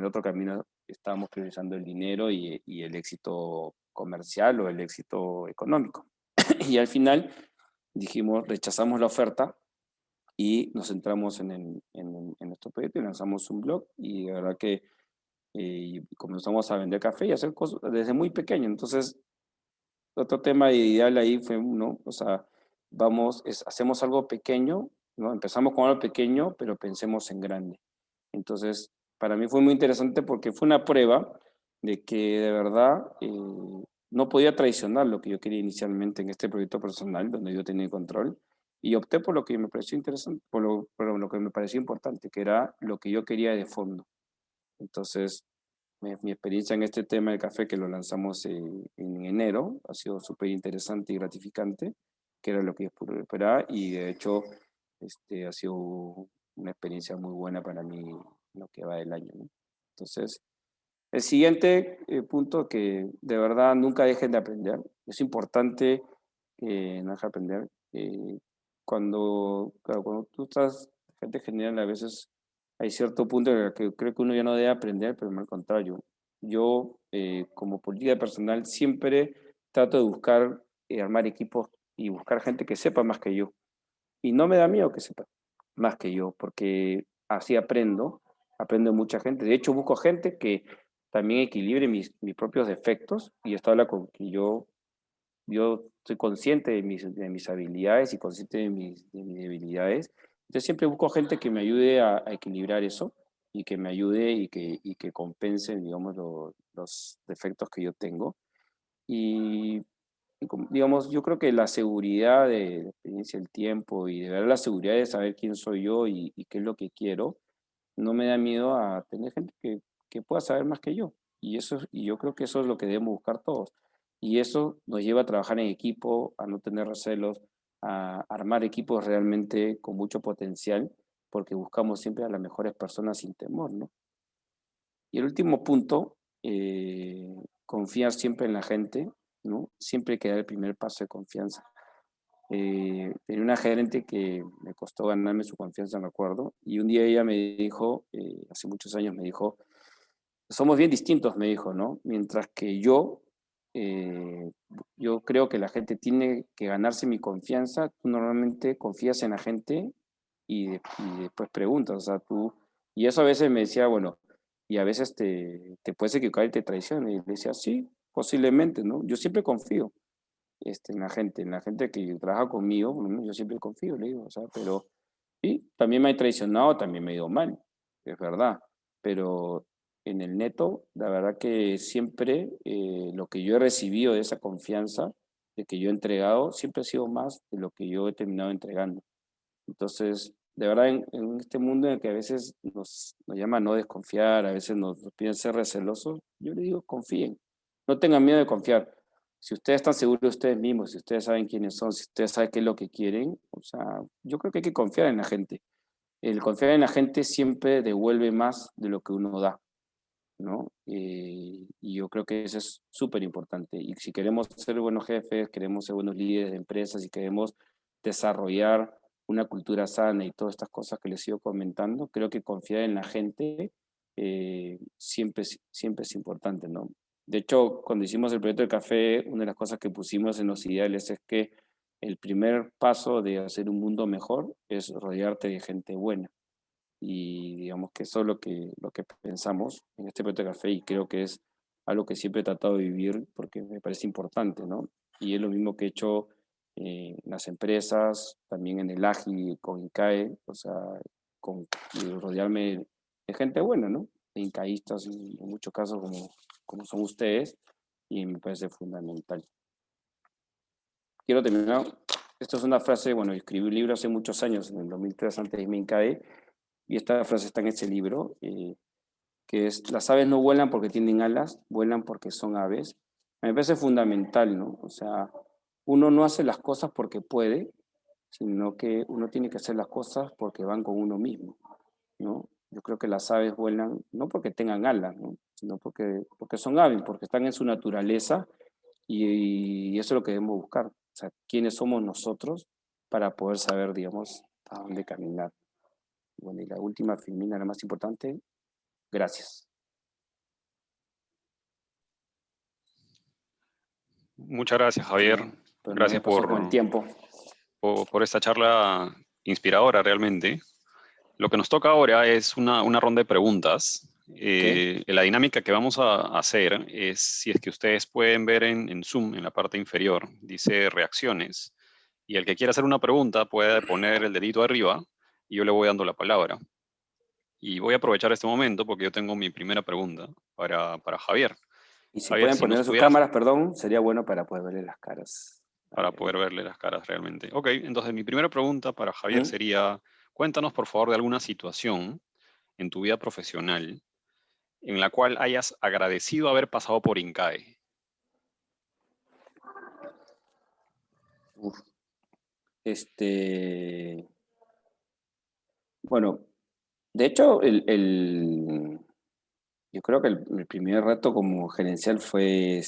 otro camino estábamos priorizando el dinero y el éxito comercial o el éxito económico. Y al final dijimos, rechazamos la oferta y nos centramos en nuestro proyecto y lanzamos un blog y de verdad que comenzamos a vender café y hacer cosas desde muy pequeño. Entonces, otro tema ideal ahí fue, ¿no? O sea, hacemos algo pequeño, ¿no? Empezamos con algo pequeño, pero pensemos en grande. Entonces, para mí fue muy interesante porque fue una prueba de que de verdad no podía traicionar lo que yo quería inicialmente en este proyecto personal, donde yo tenía control, y opté por lo que me pareció interesante, por lo que me pareció importante, que era lo que yo quería de fondo. Entonces, mi experiencia en este tema del café que lo lanzamos en enero ha sido súper interesante y gratificante, que era lo que yo esperaba, y de hecho ha sido una experiencia muy buena para mí en lo que va del año, ¿no? Entonces, el siguiente punto, que de verdad nunca dejen de aprender. Es importante no dejar de aprender. Claro, cuando tú estás, gente general, a veces hay cierto punto en el que creo que uno ya no debe aprender, pero no al contrario. Yo, como política personal, siempre trato de buscar, armar equipos y buscar gente que sepa más que yo. Y no me da miedo que sepa más que yo, porque así aprendo de mucha gente. De hecho, busco gente que también equilibre mis propios defectos, y esto habla con que yo soy consciente de mis habilidades y consciente de mis debilidades. Entonces siempre busco gente que me ayude a equilibrar eso, y que me ayude y que compense, digamos, los defectos que yo tengo. Y, digamos, yo creo que la seguridad de la experiencia del tiempo, y de ver la seguridad de saber quién soy yo y qué es lo que quiero, no me da miedo a tener gente que pueda saber más que yo. Y yo creo que eso es lo que debemos buscar todos. Y eso nos lleva a trabajar en equipo, a no tener recelos, a armar equipos realmente con mucho potencial, porque buscamos siempre a las mejores personas sin temor, ¿no? Y el último punto, confiar siempre en la gente, ¿no? Siempre hay que dar el primer paso de confianza. Tenía una gerente que me costó ganarme su confianza, me acuerdo, y un día ella me dijo, hace muchos años me dijo, somos bien distintos, me dijo, ¿no? Mientras que eh, yo creo que la gente tiene que ganarse mi confianza. Tú normalmente confías en la gente y después preguntas, o sea, y eso a veces me decía, bueno, y a veces te puedes equivocar y te traiciona, y le decía, sí, posiblemente, ¿no? Yo siempre confío en la gente que trabaja conmigo, por lo menos yo siempre confío, le digo, o sea, pero sí, también me ha traicionado, también me ha ido mal, es verdad, pero en el neto, la verdad que siempre lo que yo he recibido de esa confianza, de que yo he entregado, siempre ha sido más de lo que yo he terminado entregando. Entonces, de verdad, en este mundo en el que a veces nos llama a no desconfiar, a veces nos piden ser recelosos, yo les digo, confíen, no tengan miedo de confiar. Si ustedes están seguros de ustedes mismos, si ustedes saben quiénes son, si ustedes saben qué es lo que quieren, o sea, yo creo que hay que confiar en la gente. El confiar en la gente siempre devuelve más de lo que uno da, ¿no? Y yo creo que eso es súper importante. Y si queremos ser buenos jefes, queremos ser buenos líderes de empresas y queremos desarrollar una cultura sana y todas estas cosas que les sigo comentando, creo que confiar en la gente siempre es importante, ¿no? De hecho, cuando hicimos el proyecto de café, una de las cosas que pusimos en los ideales es que el primer paso de hacer un mundo mejor es rodearte de gente buena. Y digamos que eso es lo que pensamos en este proyecto de café, y creo que es algo que siempre he tratado de vivir porque me parece importante, ¿no? Y es lo mismo que he hecho en las empresas, también en el AGI, con INCAE, o sea, y rodearme de gente buena, ¿no? De incaístas en muchos casos como son ustedes, y me parece fundamental. Quiero terminar. Esto es una frase, bueno, escribí un libro hace muchos años, en el 2003, antes de irme a INCAE, y esta frase está en ese libro, que es: las aves no vuelan porque tienen alas, vuelan porque son aves. Me parece fundamental, ¿no? O sea, uno no hace las cosas porque puede, sino que uno tiene que hacer las cosas porque van con uno mismo, ¿no? Yo creo que las aves vuelan no porque tengan alas, ¿no? Sino porque son aves, porque están en su naturaleza, y eso es lo que debemos buscar. O sea, quiénes somos nosotros para poder saber, digamos, a dónde caminar. Bueno, y la última, Filmina, la más importante: gracias. Muchas gracias, Que Javier. no, pero no me Gracias pasó con el tiempo. por esta charla inspiradora realmente. Lo que nos toca ahora es una ronda de preguntas. ¿Ok? La dinámica que vamos a hacer es, si es que ustedes pueden ver en Zoom, en la parte inferior, dice reacciones. Y el que quiera hacer una pregunta puede poner el dedito arriba y yo le voy dando la palabra. Y voy a aprovechar este momento porque yo tengo mi primera pregunta para Javier. Y si Javier, pueden si nos poner sus pudieras, cámaras, perdón, sería bueno para poder verle las caras a para mi poder amigo. verle las caras realmente. Ok, entonces mi primera pregunta para Javier ¿Mm? sería, cuéntanos por favor de alguna situación en tu vida profesional en la cual hayas agradecido haber pasado por INCAE? Uf. Bueno, de hecho, yo creo que el primer reto como gerencial fue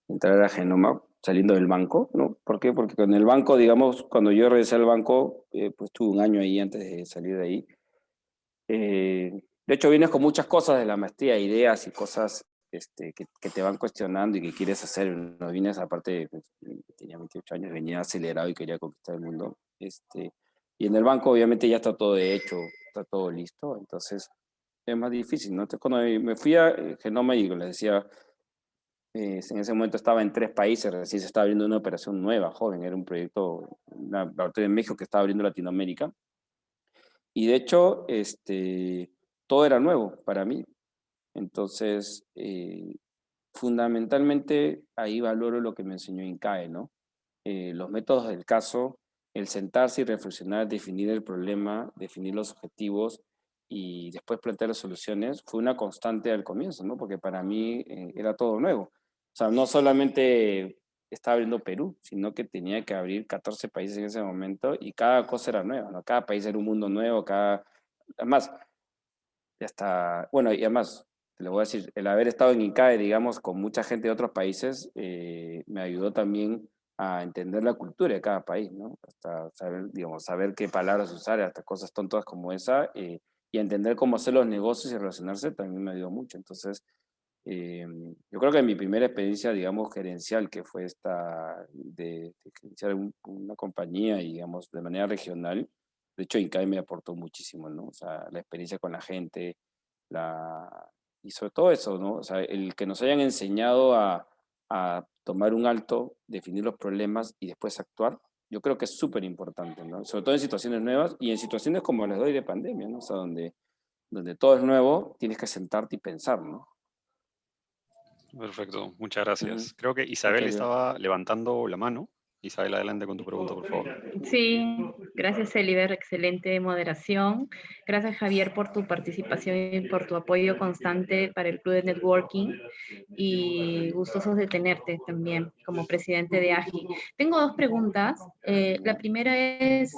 entrar a Genoma saliendo del banco, ¿no? ¿Por qué? Porque con el banco, digamos, cuando yo regresé al banco, pues tuve un año ahí antes de salir de ahí. De hecho, vienes con muchas cosas de la maestría, ideas y cosas que te van cuestionando y que quieres hacer. No vienes, aparte, pues, tenía 28 años, venía acelerado y quería conquistar el mundo. Y en el banco, obviamente, ya está todo hecho, está todo listo, entonces es más difícil, ¿no? Entonces, cuando me fui a Genoma y les decía, en ese momento estaba en 3 países, recién se estaba abriendo una operación nueva, joven, era un proyecto, una laboratorio en México que estaba abriendo Latinoamérica. Y de hecho, todo era nuevo para mí. Entonces, fundamentalmente ahí valoro lo que me enseñó INCAE, ¿no? Los métodos del caso, el sentarse y reflexionar, definir el problema, definir los objetivos y después plantear las soluciones, fue una constante al comienzo, ¿no? Porque para mí era todo nuevo. O sea, no solamente estaba abriendo Perú, sino que tenía que abrir 14 países en ese momento y cada cosa era nueva, ¿no? Cada país era un mundo nuevo, Además, ya está, bueno, y además, te lo voy a decir, el haber estado en INCAE, digamos, con mucha gente de otros países, me ayudó también a entender la cultura de cada país, ¿no? Hasta saber, digamos, saber qué palabras usar, hasta cosas tontas como esa, y entender cómo hacer los negocios y relacionarse también me ayudó mucho. Entonces, yo creo que mi primera experiencia, digamos, gerencial, que fue esta de gerenciar una compañía, y, digamos, de manera regional, de hecho, INCAE me aportó muchísimo, ¿no? O sea, la experiencia con la gente, y sobre todo eso, ¿no? O sea, el que nos hayan enseñado a tomar un alto, definir los problemas y después actuar, yo creo que es súper importante, ¿no? Sobre todo en situaciones nuevas y en situaciones como les doy de pandemia, ¿no? O sea, donde todo es nuevo, tienes que sentarte y pensar, ¿no? Perfecto, muchas Ujú. gracias. Creo que Ok, Isabel estaba levantando la mano. Isabel, adelante con tu pregunta, por favor. Sí, gracias, Eliver, excelente moderación. Gracias, Javier, por tu participación y por tu apoyo constante para el Club de Networking, y gustosos de tenerte también como presidente de AGI. Tengo dos preguntas. La primera es,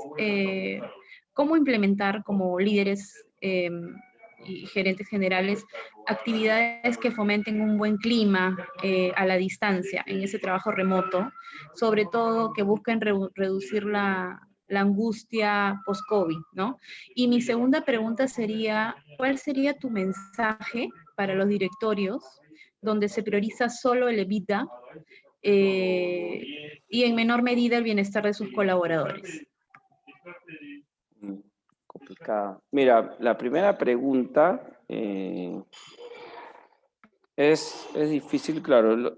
¿cómo implementar como líderes y gerentes generales actividades que fomenten un buen clima a la distancia en ese trabajo remoto, sobre todo que busquen reducir la angustia post-COVID, ¿no? Y mi segunda pregunta sería, ¿cuál sería tu mensaje para los directorios donde se prioriza solo el EBITDA y en menor medida el bienestar de sus colaboradores? mm, complicada. Mira, la primera pregunta es difícil, claro,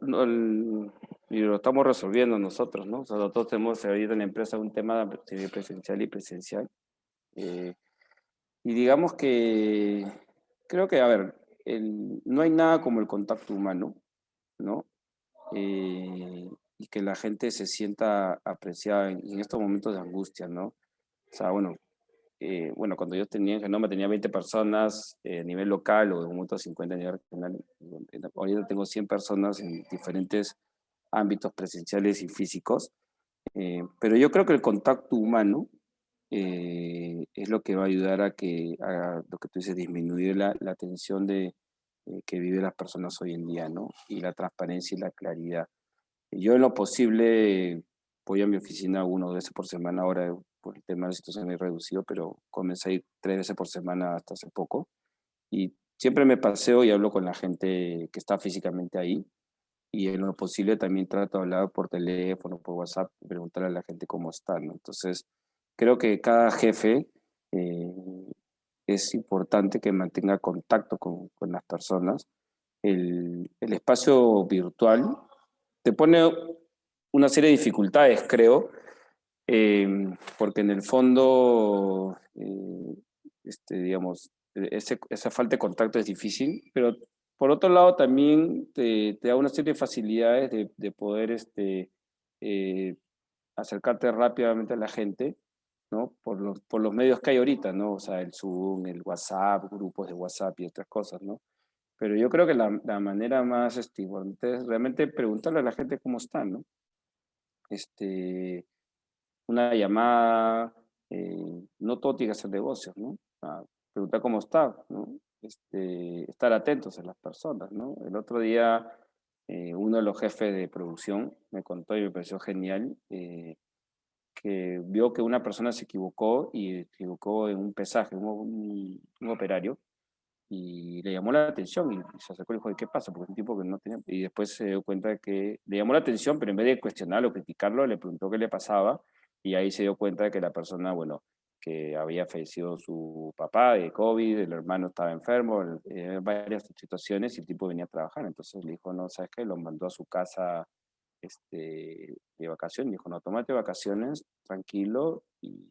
y lo estamos resolviendo nosotros, ¿no? O sea, nosotros tenemos ahorita en la empresa un tema de presencial y presencial. eh, y digamos que creo que, a ver, no hay nada como el contacto humano, ¿no? Y que la gente se sienta apreciada en estos momentos de angustia, ¿no? O sea, bueno, cuando yo tenía en Genoma tenía 20 personas a nivel local, o de un momento 50 a nivel regional. Ahorita tengo 100 personas en diferentes ámbitos presenciales y físicos. Pero yo creo que el contacto humano es lo que va a ayudar a lo que tú dices, disminuir la tensión que viven las personas hoy en día, ¿no? Y la transparencia y la claridad. Yo en lo posible voy a mi oficina 1 o 2 veces por semana. Ahora por el tema de la situación he reducido, pero comencé a ir 3 veces por semana hasta hace poco. Y siempre me paseo y hablo con la gente que está físicamente ahí, y en lo posible también trato de hablar por teléfono, por WhatsApp, preguntarle a la gente cómo está, ¿no? Entonces, creo que cada jefe eh, es importante que mantenga contacto con las personas. El espacio virtual te pone una serie de dificultades, creo, eh, porque en el fondo, digamos, esa falta de contacto es difícil, pero por otro lado también te da una serie de facilidades de poder eh, acercarte rápidamente a la gente, ¿no? Por los medios que hay ahorita, ¿no? O sea, el Zoom, el WhatsApp, grupos de WhatsApp y otras cosas, ¿no? Pero yo creo que la manera más importante es realmente preguntarle a la gente cómo están, ¿no? Una llamada, no todo tiene que ser negocios, ¿no? Preguntar cómo está, ¿no? Estar atentos a las personas, ¿no? El otro día uno de los jefes de producción me contó y me pareció genial, que vio que una persona se equivocó y equivocó en un pesaje, un operario, y le llamó la atención y se acercó y dijo, ¿qué pasa? Porque es un tipo que no tenía... Y después se dio cuenta de que le llamó la atención, pero en vez de cuestionarlo o criticarlo, le preguntó qué le pasaba y ahí se dio cuenta de que la persona, bueno, que había fallecido su papá de COVID, el hermano estaba enfermo, varias situaciones y el tipo venía a trabajar. Entonces le dijo, no, ¿sabes qué? Lo mandó a su casa de vacaciones. Dijo, no, tómate vacaciones, tranquilo y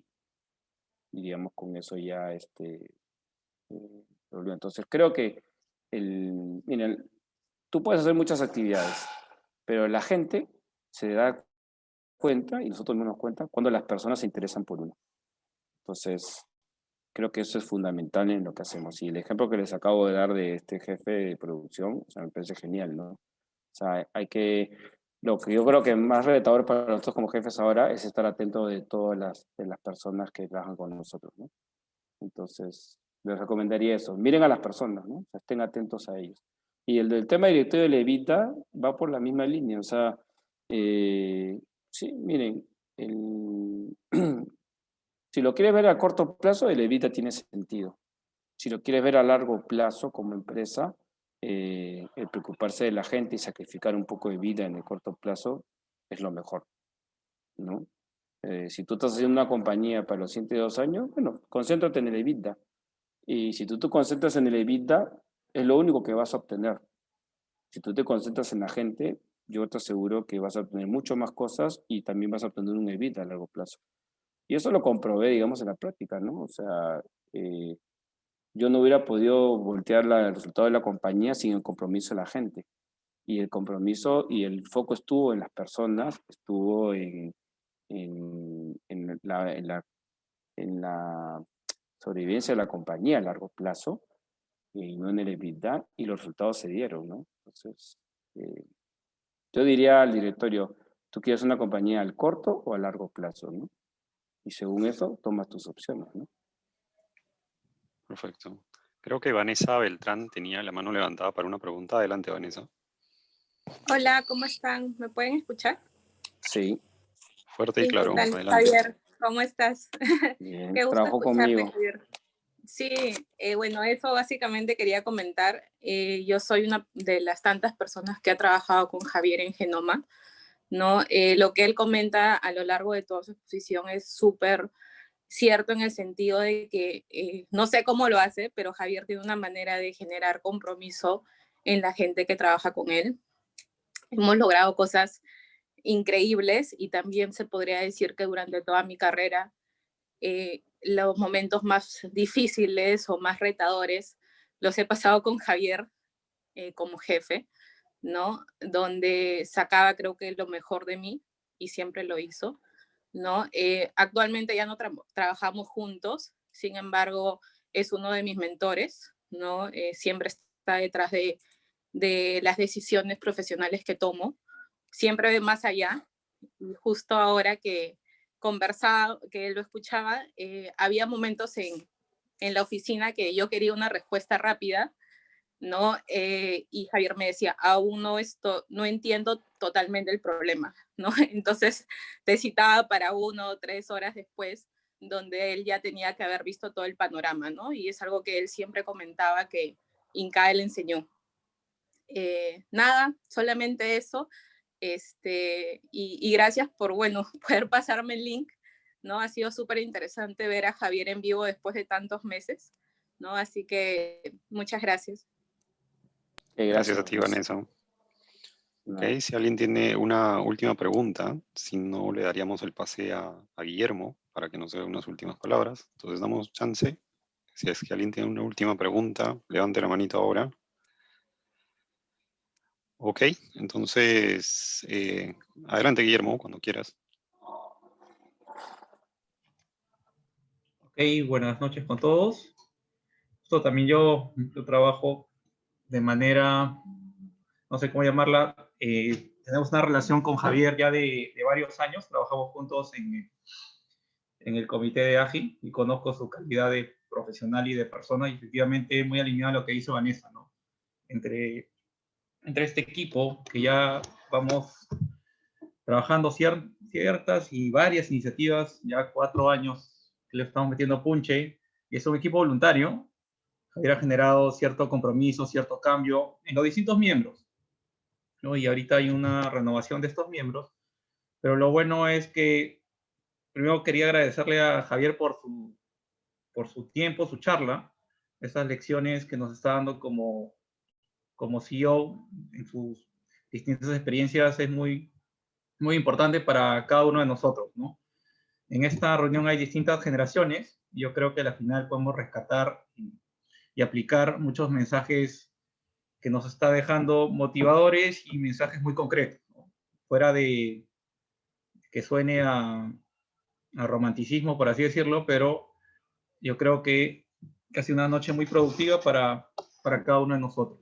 digamos con eso ya problema. Entonces creo que miren, tú puedes hacer muchas actividades, pero la gente se da cuenta, y nosotros nos damos cuenta, cuando las personas se interesan por uno. Entonces, creo que eso es fundamental en lo que hacemos. Y el ejemplo que les acabo de dar de este jefe de producción, o sea, me parece genial, ¿no? O sea, lo que yo creo que es más retador para nosotros como jefes ahora es estar atento de todas de las personas que trabajan con nosotros, ¿no? Entonces, les recomendaría eso. Miren a las personas, ¿no? O sea, estén atentos a ellos. Y el del tema directorio de Levita va por la misma línea. O sea, sí, miren, si lo quieres ver a corto plazo, el Levita tiene sentido. Si lo quieres ver a largo plazo como empresa, el preocuparse de la gente y sacrificar un poco de vida en el corto plazo es lo mejor, ¿no? Si tú estás haciendo una compañía para los siguientes 2 años, bueno, concéntrate en el EBITDA. Y si tú te concentras en el EBITDA, es lo único que vas a obtener. Si tú te concentras en la gente, yo te aseguro que vas a obtener mucho más cosas y también vas a obtener un EBITDA a largo plazo. Y eso lo comprobé, digamos, en la práctica, ¿no? O sea, yo no hubiera podido voltear el resultado de la compañía sin el compromiso de la gente. Y el compromiso y el foco estuvo en las personas, estuvo en la sobrevivencia de la compañía a largo plazo y no en el EBITDA, y los resultados se dieron, ¿no? Entonces, eh, yo diría al directorio, ¿tú quieres una compañía al corto o a largo plazo, ¿no? Y según eso, tomas tus opciones, ¿no? Perfecto. Creo que Vanessa Beltrán tenía la mano levantada para una pregunta. Adelante, Vanessa. Hola, ¿cómo están? ¿Me pueden escuchar? Sí. Fuerte y Sí, ¿qué claro. tal? Adelante. Javier, ¿cómo estás? Bien, Qué gusto trabajo escucharte, conmigo. Javier. Sí, bueno, eso básicamente quería comentar. Yo soy una de las tantas personas que ha trabajado con Javier en Genoma, ¿no? Lo que él comenta a lo largo de toda su exposición es súper cierto en el sentido de que no sé cómo lo hace, pero Javier tiene una manera de generar compromiso en la gente que trabaja con él. Hemos logrado cosas increíbles y también se podría decir que durante toda mi carrera los momentos más difíciles o más retadores los he pasado con Javier como jefe, ¿no? Donde sacaba creo que lo mejor de mí y siempre lo hizo, ¿no? Actualmente ya no trabajamos juntos, sin embargo es uno de mis mentores, ¿no? Siempre está detrás de las decisiones profesionales que tomo, siempre ve más allá. Y justo ahora que conversaba, que lo escuchaba, había momentos en la oficina que yo quería una respuesta rápida, ¿no? Y Javier me decía, aún no entiendo totalmente el problema, ¿no? Entonces te citaba para 1 o 3 horas después, donde él ya tenía que haber visto todo el panorama, ¿no? Y es algo que él siempre comentaba que Incae le enseñó. Nada, solamente eso. Y gracias por, bueno, poder pasarme el link, ¿no? Ha sido súper interesante ver a Javier en vivo después de tantos meses, ¿no? Así que muchas gracias. Gracias a ti, Vanessa. Ok, si alguien tiene una última pregunta, si no, le daríamos el pase a Guillermo para que nos dé unas últimas palabras. Entonces damos chance. Si es que alguien tiene una última pregunta, levante la manito ahora. Ok, entonces, adelante Guillermo, cuando quieras. Ok, buenas noches con todos. Esto también yo trabajo de manera, no sé cómo llamarla, tenemos una relación con Javier ya de varios años, trabajamos juntos en el comité de AGI y conozco su calidad de profesional y de persona y efectivamente muy alineado a lo que hizo Vanessa, ¿no? Entre este equipo que ya vamos trabajando ciertas y varias iniciativas, ya 4 años que le estamos metiendo punche, y es un equipo voluntario. Javier ha generado cierto compromiso, cierto cambio en los distintos miembros, ¿no? Y ahorita hay una renovación de estos miembros, pero lo bueno es que primero quería agradecerle a Javier por su tiempo, su charla, esas lecciones que nos está dando como CEO en sus distintas experiencias es muy, muy importante para cada uno de nosotros, ¿no? En esta reunión hay distintas generaciones y yo creo que al final podemos rescatar y aplicar muchos mensajes que nos está dejando motivadores y mensajes muy concretos, ¿no? Fuera de que suene a romanticismo, por así decirlo, pero yo creo que ha sido una noche muy productiva para cada uno de nosotros.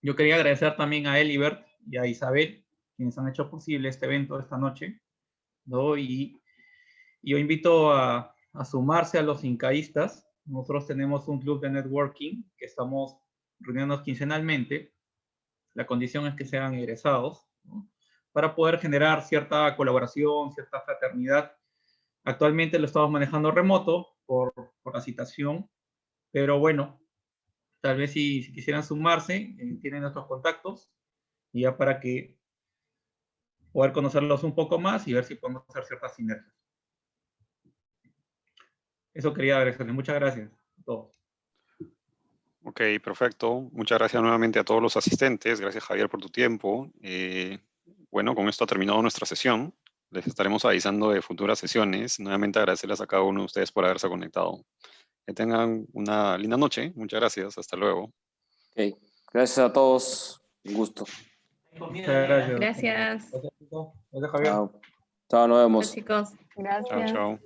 Yo quería agradecer también a Elibert y a Isabel, quienes han hecho posible este evento esta noche, ¿no? Y yo invito a sumarse a los incaístas. Nosotros tenemos un club de networking que estamos reuniéndonos quincenalmente. La condición es que sean egresados, ¿no? Para poder generar cierta colaboración, cierta fraternidad. Actualmente lo estamos manejando remoto por la situación, pero bueno, tal vez si quisieran sumarse, tienen nuestros contactos, y ya para que poder conocerlos un poco más y ver si podemos hacer ciertas sinergias. Eso quería agradecerles. Muchas gracias a todos. Ok, perfecto. Muchas gracias nuevamente a todos los asistentes. Gracias, Javier, por tu tiempo. Bueno, con esto ha terminado nuestra sesión. Les estaremos avisando de futuras sesiones. Nuevamente agradecerles a cada uno de ustedes por haberse conectado. Que tengan una linda noche. Muchas gracias. Hasta luego. Ok, gracias a todos. Un gusto. Muchas gracias. Gracias. Gracias, Javier. Chao. Chao, nos vemos. Chao, chicos. Chao, Gracias. chao.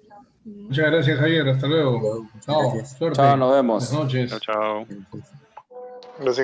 Muchas gracias, Javier. Hasta luego. Chao. Gracias. Suerte. Chao, nos vemos. Buenas noches. Chao, chao. Gracias.